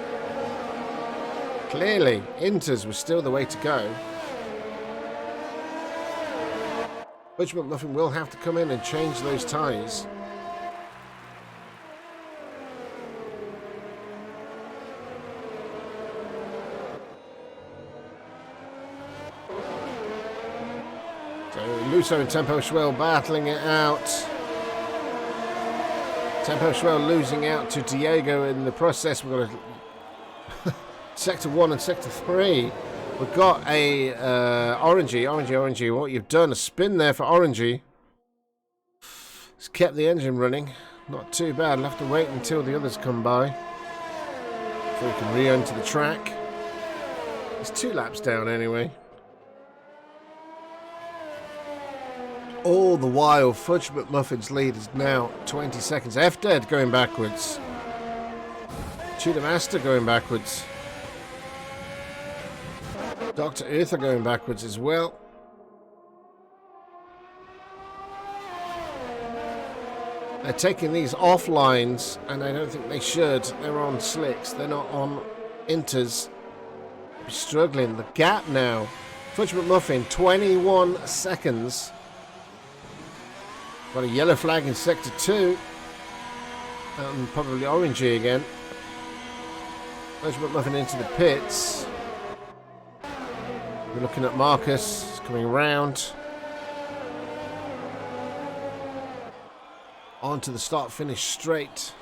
Clearly, Inters was still the way to go. Fudge McMuffin will have to come in and change those tyres. So Luso and Tempo Schwell battling it out. Tempo Schwell losing out to Diego in the process. We've got a Sector 1 and Sector 3. We've got a Orangey. What you've done, a spin there for Orangey. It's kept the engine running. Not too bad. We'll have to wait until the others come by before we can re-enter the track. It's 2 laps down anyway. All the while, Fudge McMuffin's lead is now 20 seconds. F-Dead going backwards. Tudor Master going backwards. Dr. Uther going backwards as well. They're taking these off lines, and I don't think they should. They're on slicks. They're not on Inters. They're struggling. The gap now. Fudge McMuffin, 21 seconds. Got a yellow flag in Sector 2. And probably Orangey again. Fudge McMuffin into the pits. We're looking at Marcus coming round. On to the start-finish straight.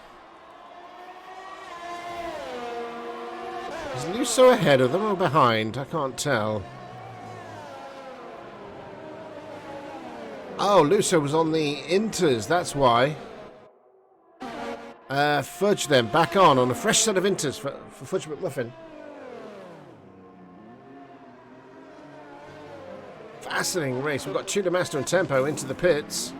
Is Lusso ahead of them or behind? I can't tell. Oh, Lusso was on the Inters, that's why. Fudge then, back on a fresh set of Inters for Fudge McMuffin. Fascinating race. We've got Tudor Master and Tempo into the pits.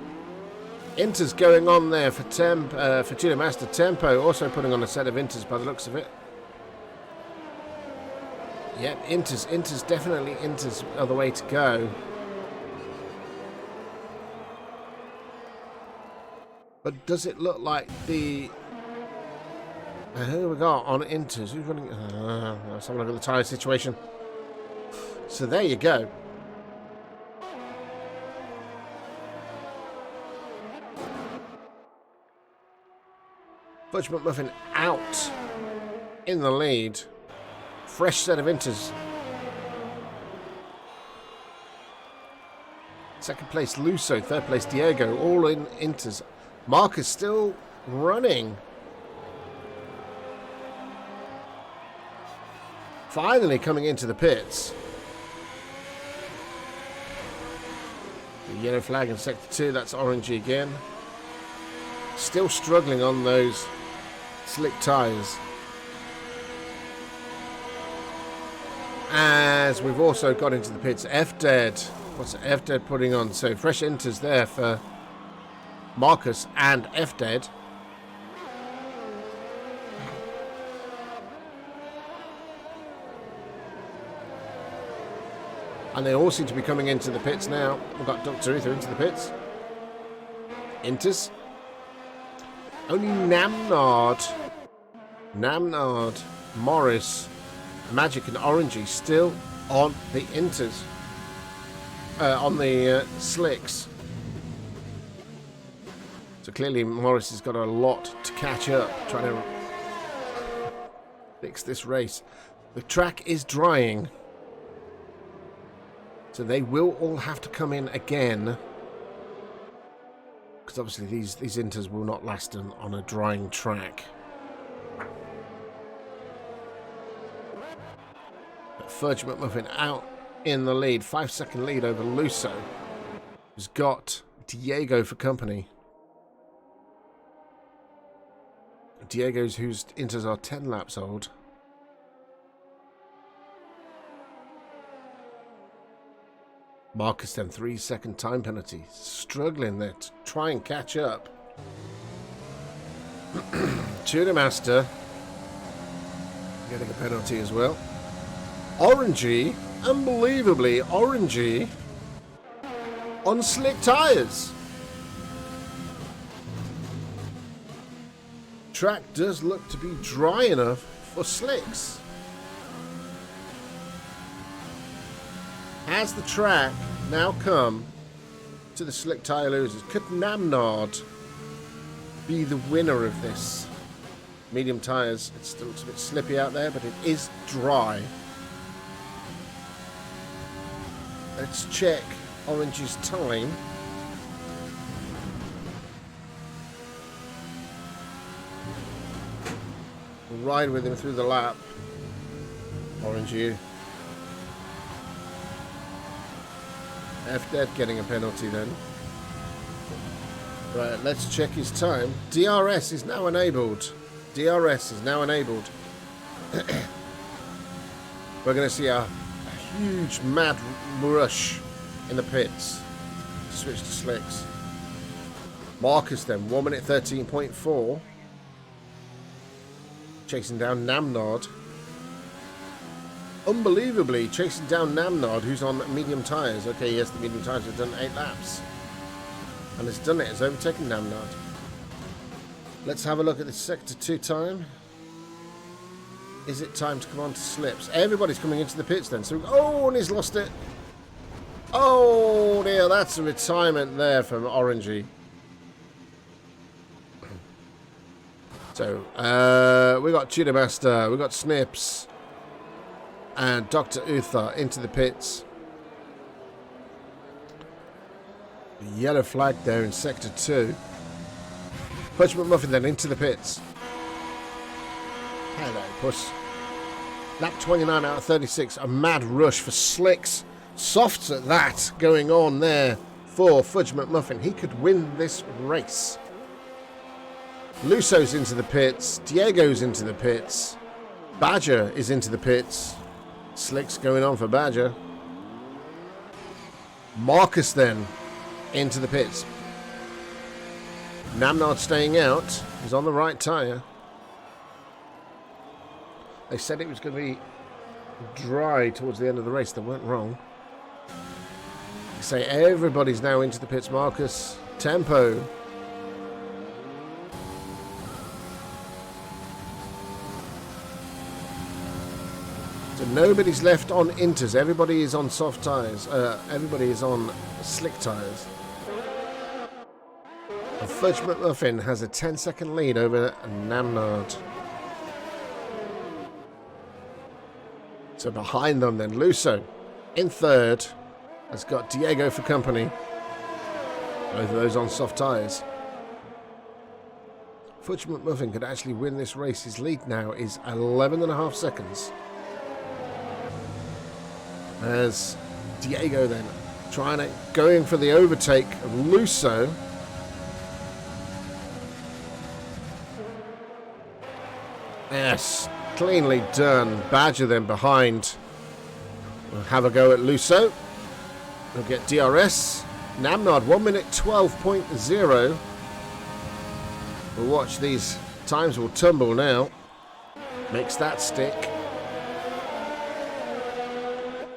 Inters going on there for Tudor Master. Tempo also putting on a set of Inters by the looks of it. Yep, Inters, definitely Inters are the way to go. But does it look like the... who we got on Inters? Who's running... let's have a look at the tyre situation. So there you go. Fudge McMuffin out in the lead. Fresh set of Inters. Second place Lusso, third place Diego, all in Inters. Marcus still running. Finally coming into the pits. The yellow flag in sector 2, that's orangey again. Still struggling on those slick tyres. As we've also got into the pits, F-Dead. What's F-Dead putting on? So fresh Inters there for Marcus and F-Dead. And they all seem to be coming into the pits now. We've got Dr. Uther into the pits. Inters. Only Namnard, Morris, Magic and Orangey still on the Inters. On the slicks. So clearly Morris has got a lot to catch up, trying to fix this race. The track is drying. So they will all have to come in again. Because obviously these Inters will not last on a drying track. But Fudge McMuffin out in the lead. 5-second lead over Lusso. Who's got Diego for company. Diego's whose Inters are 10 laps old. Marcus then 3-second time penalty. Struggling there to try and catch up. Tudor Master getting a penalty as well. Orangey, unbelievably Orangey on slick tyres. Track does look to be dry enough for slicks. Has the track now come to the slick tyre losers? Could Namnard be the winner of this? Medium tyres. It still looks a bit slippy out there, but it is dry. Let's check Orangey's time. We'll ride with him through the lap. Orangey. F-Dead getting a penalty then. Right, let's check his time. DRS is now enabled. DRS is now enabled. We're going to see a huge mad rush in the pits. Switch to slicks. Marcus then, 1 minute 13.4. Chasing down Namnard. Unbelievably chasing down Namnard, who's on medium tyres. Okay, yes, the medium tyres have done 8 laps. And it's done it. It's overtaken Namnard. Let's have a look at the Sector 2 time. Is it time to come on to slips? Everybody's coming into the pits then. So, oh, and he's lost it. Oh, dear. That's a retirement there from Orangey. So, we got Tudor Master. We got Snips. And Dr. Uther into the pits. The yellow flag there in Sector 2. Fudge McMuffin then into the pits. Hello, puss. Lap 29 out of 36. A mad rush for slicks. Softs at that going on there for Fudge McMuffin. He could win this race. Luso's into the pits. Diego's into the pits. Badger is into the pits. Slicks going on for Badger. Marcus then into the pits. Namnard staying out. He's on the right tyre. They said it was going to be dry towards the end of the race. They weren't wrong. They say everybody's now into the pits. Marcus, tempo. So nobody's left on inters. Everybody is on soft tyres. Everybody is on slick tyres. And Fudge McMuffin has a 10-second lead over Namnard. So behind them then, Luso in third has got Diego for company. Both of those on soft tyres. Fudge McMuffin could actually win this race. His lead now is 11.5 seconds. As Diego then going for the overtake of Luso. Yes, cleanly done. Badger then behind. We'll have a go at Luso. We'll get DRS. Namnard 1 minute 12.0. We'll watch these times will tumble now. Makes that stick.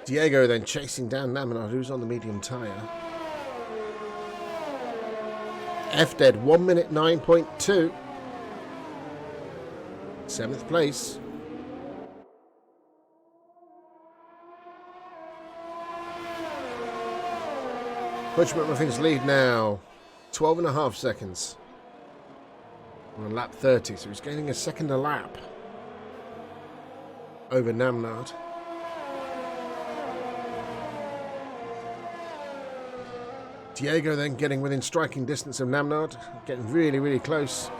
Diego then chasing down Namnard, who's on the medium tyre. F-Dead 1 minute 9.2. 7th place. Fudge McMuffin's lead now 12.5 seconds. We're on lap 30, so he's gaining a second a lap over Namnard. Diego then getting within striking distance of Namnard, getting really, really close.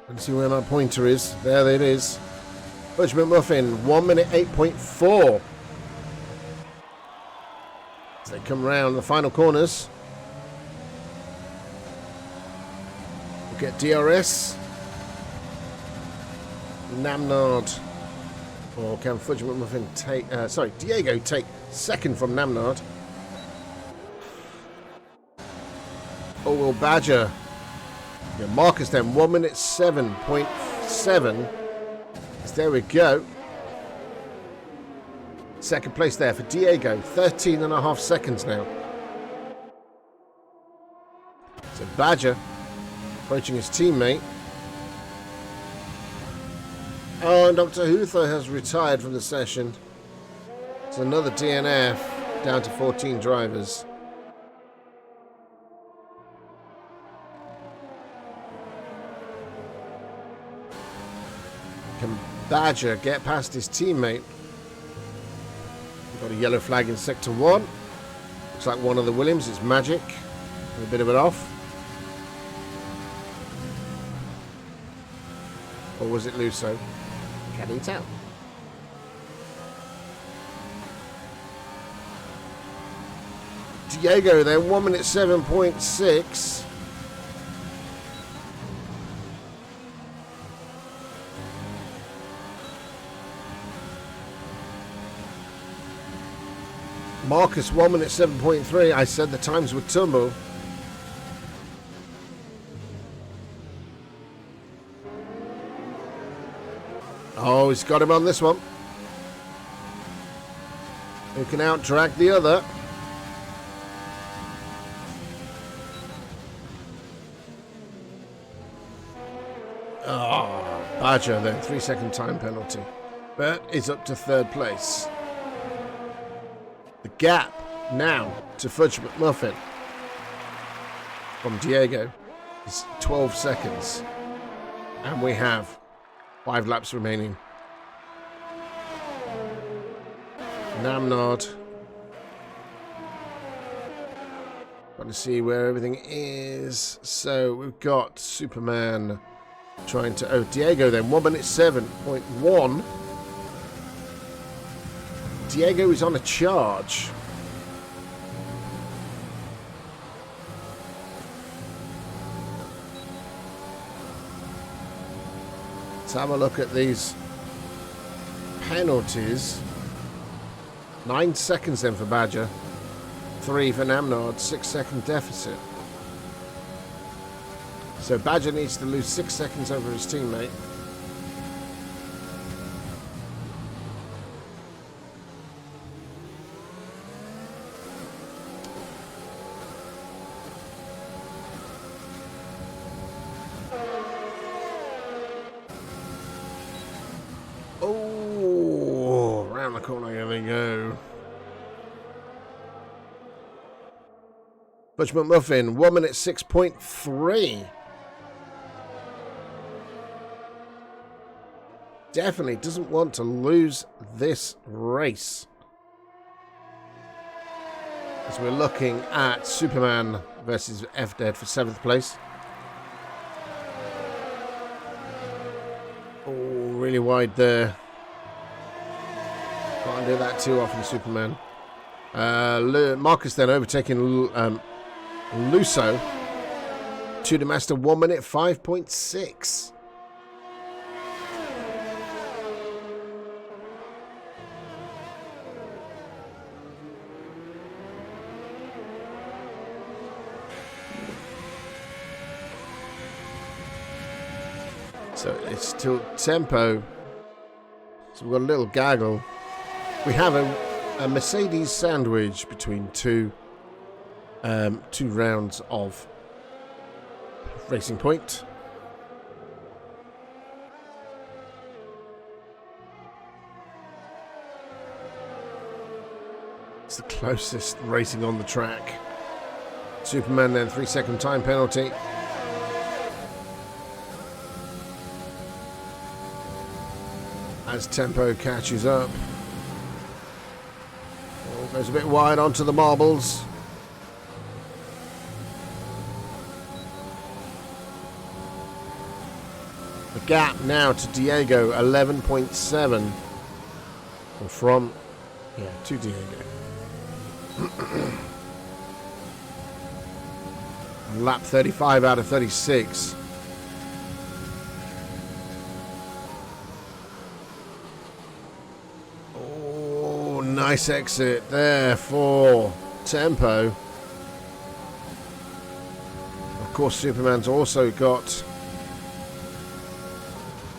Let's see where my pointer is. There it is. Fudge McMuffin, 1 minute 8.4. As they come round the final corners. We'll get DRS. Namnard. Or can Fudge McMuffin take... Diego take second from Namnard. Or will Badger... Yeah, Marcus then, 1 minute 7.7. There we go. Second place there for Diego. 13.5 seconds now. So Badger approaching his teammate. Oh, and Dr. Huther has retired from the session. It's another DNF, down to 14 drivers. Can Badger get past his teammate? We've got a yellow flag in sector 1. Looks like one of the Williams. It's Magic. A bit of it off. Or was it Luso? Can you tell? Diego there, 1 minute 7.6. Marcus 1 minute 7.3. I said the times would tumble. Oh, he's got him on this one. Who can out-drag the other? Oh, Badger then, 3-second time penalty. But is up to third place. The gap now to Fudge McMuffin from Diego is 12 seconds. And we have 5 laps remaining. Want to see where everything is. So we've got Superman trying to... Oh, Diego then. 1 minute 7.1. Diego is on a charge. Let's have a look at these penalties. 9 seconds then for Badger. 3 for Namnard. 6-second deficit. So Badger needs to lose 6 seconds over his teammate. Oh, around the corner, here we go. Butch McMuffin, 1 minute 6.3. Definitely doesn't want to lose this race. As we're looking at Superman versus F-Dead for 7th place. Oh, really wide there. Can't do that too often, Superman. Marcus then overtaking Lusso. Tudor Master 1 minute 5.6. So it's still tempo. So we've got a little gaggle. We have a Mercedes sandwich between two rounds of Racing Point. It's the closest racing on the track. Superman then 3-second time penalty. As tempo catches up. Oh, goes a bit wide onto the marbles. The gap now to Diego, 11.7. From, to Diego. Lap 35 out of 36. Oh, nice exit there for tempo. Of course, Superman's also got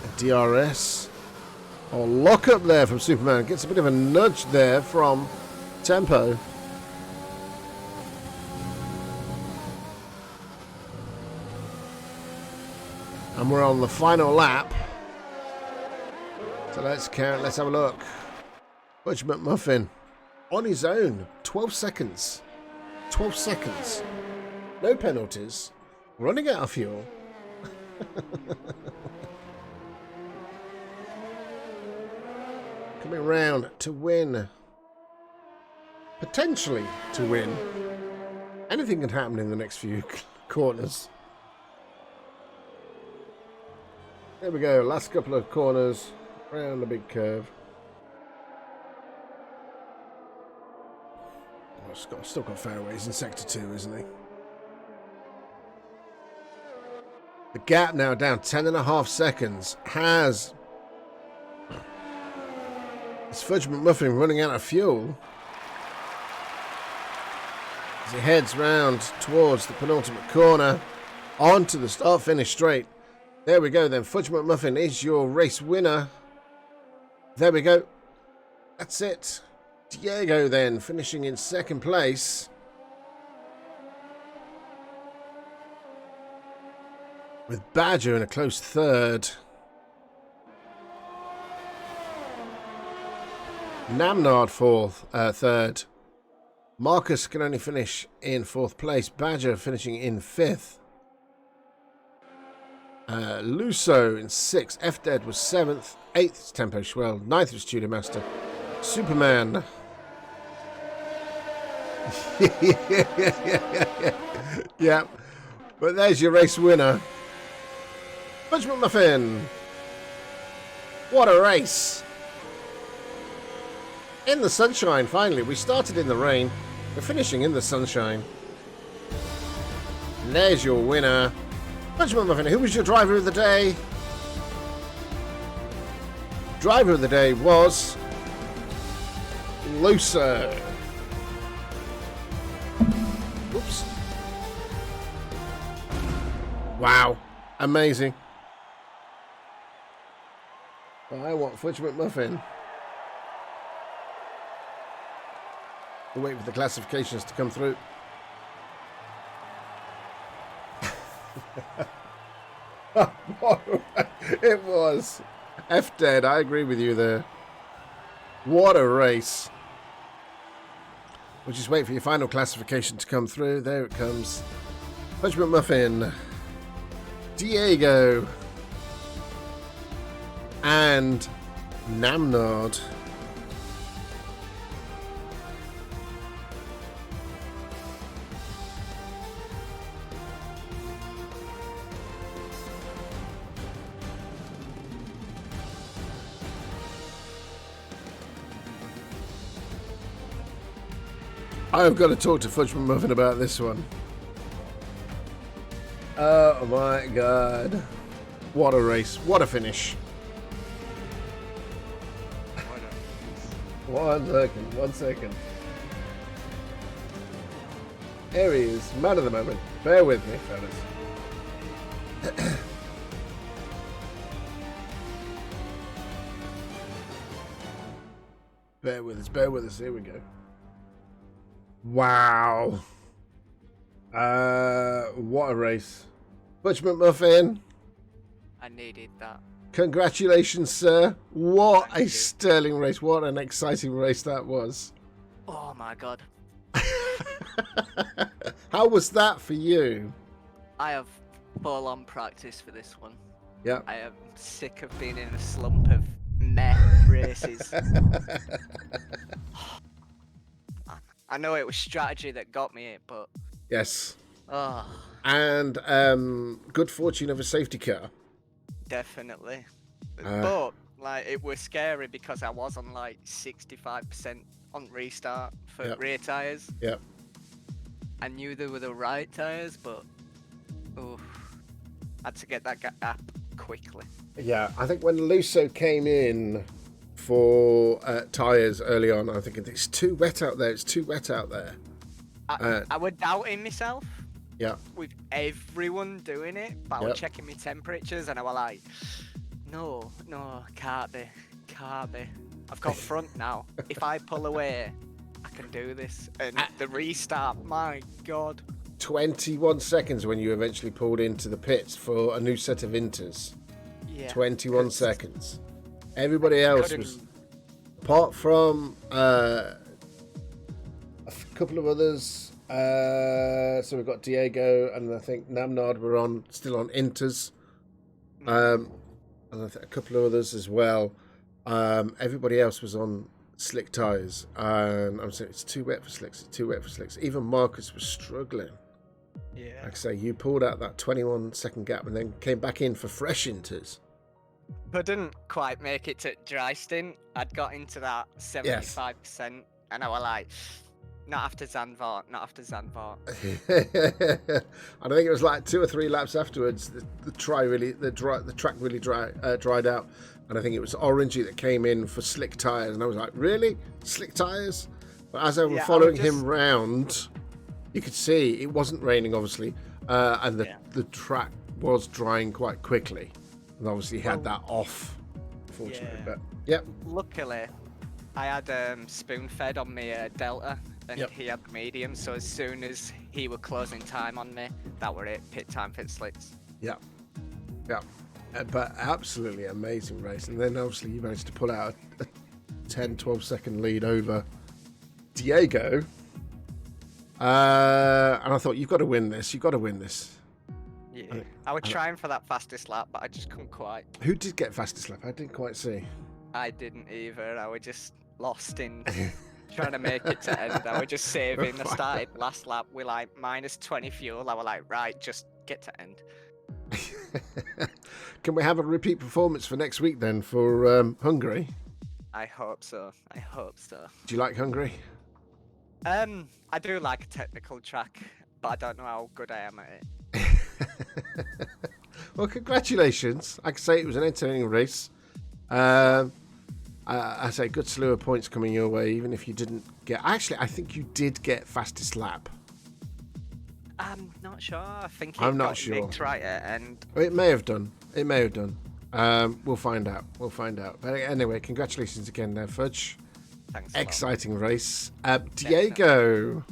a DRS. Oh, lock up there from Superman. Gets a bit of a nudge there from tempo. And we're on the final lap. So let's count. Let's have a look. Butch McMuffin on his own. 12 seconds. 12 seconds. No penalties. Running out of fuel. Coming round to win. Potentially to win. Anything can happen in the next few corners. There we go, last couple of corners, around the big curve. Oh, still got fairways in Sector 2, isn't he? The gap now down 10.5 seconds. Has... It's Fudge McMuffin running out of fuel. As he heads round towards the penultimate corner. Onto the start-finish straight. There we go then. Fudge McMuffin is your race winner. There we go. That's it. Diego then finishing in second place. With Badger in a close third. Namnard fourth, third. Marcus can only finish in fourth place. Badger finishing in fifth. Lusso in 6th. F-Dead was 7th. 8th is Tempo Schwell. 9th was Tudor Master. Superman Yeah. But there's your race winner. Fudge McMuffin. What a race. In the sunshine, finally. We started in the rain. We're finishing in the sunshine. And there's your winner. Fudge McMuffin. Who was your driver of the day? Driver of the day was Luso. Oops. Wow. Amazing. I want Fudge McMuffin. We'll wait for the classifications to come through. It was. F dead. I agree with you there. What a race. We'll just wait for your final classification to come through. There it comes. Fudge McMuffin. Diego. And Namnod. I've got to talk to Fudge McMuffin about this one. Oh my god. What a race. What a finish. 1 second. There he is. Man of the moment. Bear with me, fellas. Bear with us. Here we go. Wow. What a race. Fudge McMuffin. I needed that. Congratulations, sir. What Thank a you. sterling race. What an exciting race that was. Oh my god. How was that for you? I have full on practice for this one. Yeah. I am sick of being in a slump of meh races. I know it was strategy that got me it, but Yes. oh, And good fortune of a safety car. definitely. But like it was scary because I was on like 65% on restart for Yep. rear tires. Yep. I knew they were the right tires, but had to get that gap quickly. Yeah, I think when Luso came in for tyres early on, I think it's too wet out there. It's too wet out there. I was doubting myself Yeah. with everyone doing it, but I was Yep. checking my temperatures and I was like, no, can't be. I've got front now. If I pull away, I can do this. And the restart, my God. 21 seconds when you eventually pulled into the pits for a new set of inters. Yeah. 21 seconds. Everybody else couldn't- was, apart from a couple of others. So we've got Diego and I think Namnard were still on inters. And I think a couple of others as well. Everybody else was on slick tyres. And I'm saying it's too wet for slicks. It's too wet for slicks. Even Marcus was struggling. Yeah. Like I say, you pulled out that 21 second gap and then came back in for fresh inters. Couldn't quite make it to dry stint. I'd got into that 75% and I was like, not after Zandvoort. I think it was like 2 or 3 laps afterwards. The track really dried out, and I think it was Orangey that came in for slick tyres, and I was like, really, slick tyres? But as I was following him round, you could see it wasn't raining, obviously, and the track was drying quite quickly, and obviously he had that off, unfortunately. Yeah. But yep, Luckily, I had spoon fed on my Delta, and he had the medium. So as soon as he were closing time on me, that were it. Pit time for slicks. yeah. But absolutely amazing race, and then obviously you managed to pull out a 10-12 second lead over Diego. And I thought, you've got to win this. Yeah, I was trying for that fastest lap, but I just couldn't quite. Who did get fastest lap? I didn't quite see. I didn't either. I was just lost in trying to make it to end. I was just saving. I started last lap with like minus 20 fuel. I was like, right, just get to end. Can we have a repeat performance for next week then for Hungary? I hope so. I hope so. Do you like Hungary? I do like a technical track, but I don't know how good I am at it. Well, congratulations. I can say it was an entertaining race. I say good slew of points coming your way, even if you didn't get... Actually, I think you did get fastest lap. I'm not sure. I think I'm it not got sure. nicked right at end. It may have done. It may have done. We'll find out. We'll find out. But anyway, congratulations again there, Fudge. Thanks a lot. Exciting race. Diego.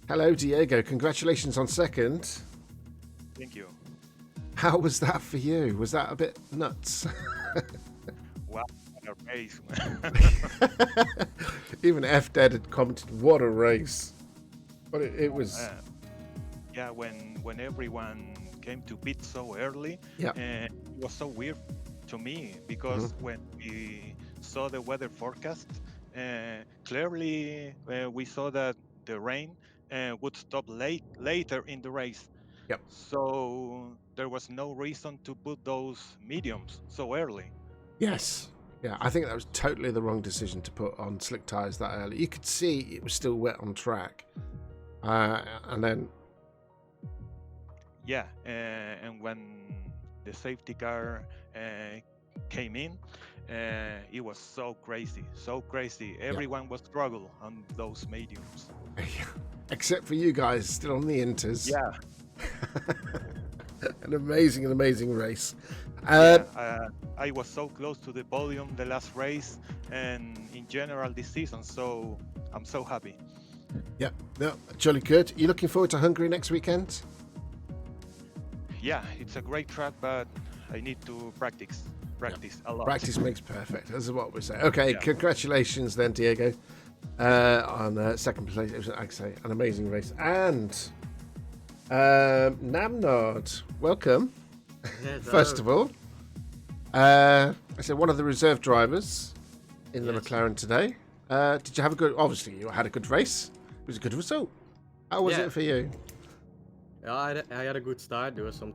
Hello, Diego. Congratulations on second. Thank you. How was that for you? Was that a bit nuts? Wow, what a race. Even F-Dead had commented, what a race. But it was... Yeah, when everyone came to pit so early, Yeah. it was so weird to me because when we saw the weather forecast, clearly we saw that the rain would stop later in the race. Yep. So there was no reason to put those mediums so early. Yes. Yeah, I think that was totally the wrong decision to put on slick tyres that early. You could see it was still wet on track. And then... Yeah, and when the safety car came in, it was so crazy, so crazy. Everyone was struggle on those mediums. Except for you guys, still on the Inters. Yeah. An amazing race. I was so close to the podium the last race and in general this season, so I'm so happy. Yeah, no, jolly good. You looking forward to Hungary next weekend? Yeah, it's a great track, but I need to practice a lot. Practice makes perfect. This is what we say. Okay, Yeah. Congratulations then, Diego, on second place. It was, like I say, an amazing race. And Namnod, welcome. First of all, I said one of the reserve drivers in the McLaren today. Did you have a good? Obviously, you had a good race. It was a good result. How was it for you? Yeah, I had a good start. There was some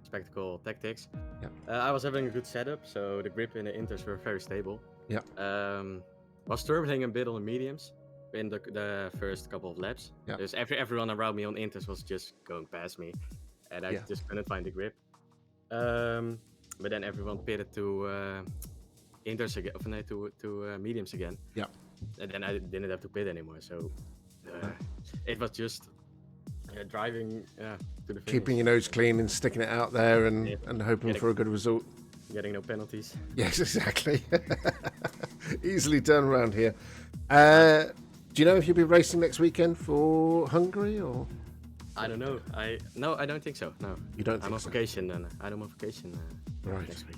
spectacle tactics. Yeah. I was having a good setup, so the grip and the inters were very stable. Yeah. Was struggling a bit on the mediums in the first couple of laps. Yeah. Because everyone around me on inters was just going past me, and I just couldn't find the grip. But then everyone pitted to inters again, to mediums again. Yeah. And then I didn't have to pit anymore, so it was just driving to the finish. Keeping your nose clean and sticking it out there and hoping for a good result. Getting no penalties. Yes, exactly. Easily done around here. Do you know if you'll be racing next weekend for Hungary or? I don't know. I don't think so. No. You don't think I'm on so? vacation then. I'm on vacation Right. next week.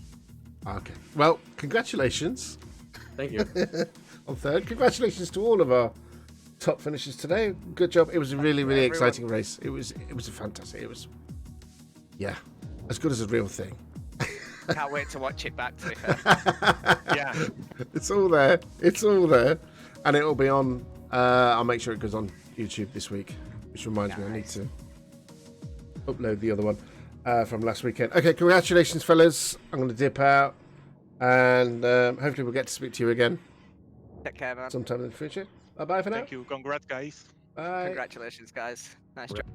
Okay. Well, congratulations Thank you. on third. Congratulations to all of our top finishers today. Good job. It was a really exciting race. It was a fantastic. It was, as good as a real thing. Can't wait to watch it back, to be fair. Yeah. It's all there. It's all there, and it'll be on. I'll make sure it goes on YouTube this week. Which reminds me, I need to upload the other one from last weekend. Okay, congratulations, fellas. I'm going to dip out, and hopefully we'll get to speak to you again Take care, man. sometime in the future. Bye for now. Thank you. Congrats, guys. Bye. Congratulations, guys. Nice job.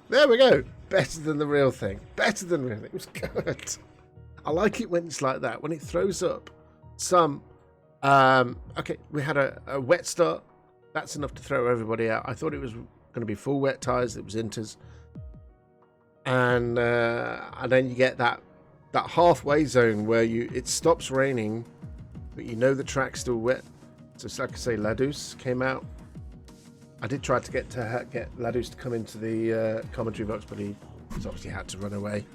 There we go. Better than the real thing. Better than the real thing. It was good. I like it when it's like that. When it throws up some. Okay, we had a wet start. That's enough to throw everybody out. I thought it was going to be full wet tyres. It was inters. And then you get that halfway zone where it stops raining, but you know the track's still wet. So it's like I say, Ladus came out. I did try to get Ladus to come into the commentary box, but he's obviously had to run away.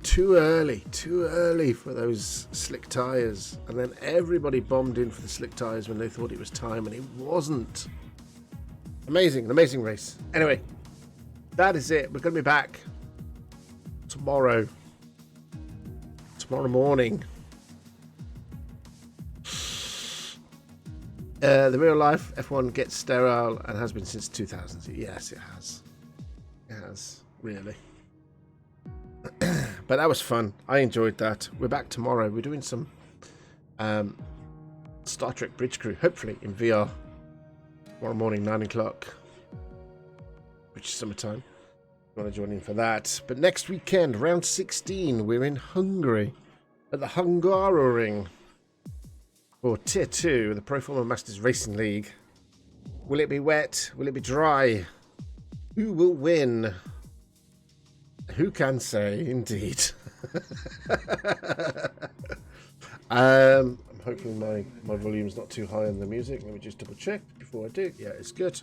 Too early for those slick tyres. And then everybody bombed in for the slick tyres when they thought it was time, and it wasn't. An amazing race. Anyway, that is it. We're going to be back tomorrow morning The real life F1 gets sterile and has been since 2000. Yes, it has. It has, really. But that was fun. I enjoyed that. We're back tomorrow. We're doing some Star Trek Bridge Crew, hopefully in VR. Tomorrow morning, 9 o'clock. Which is summertime. You want to join in for that. But next weekend, round 16, we're in Hungary. At the Hungaroring. For Tier 2, the Pro Forma Masters Racing League. Will it be wet? Will it be dry? Who will win? Who can say, indeed. I'm hoping my volume's not too high on the music. Let me just double check before I do. Yeah, it's good.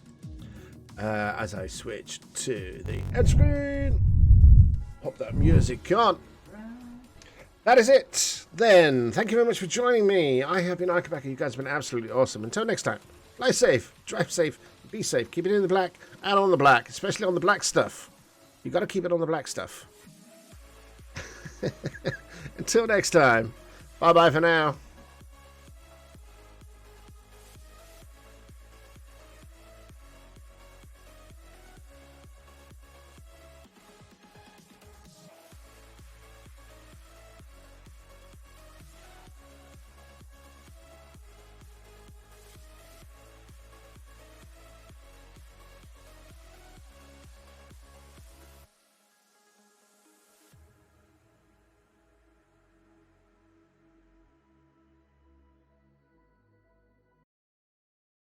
As I switch to the end screen. Pop that music on. That is it, then. Thank you very much for joining me. I have been Ikebacker. You guys have been absolutely awesome. Until next time, fly safe, drive safe, be safe. Keep it in the black and on the black, especially on the black stuff. You got to keep it on the black stuff. Until next time, bye-bye for now.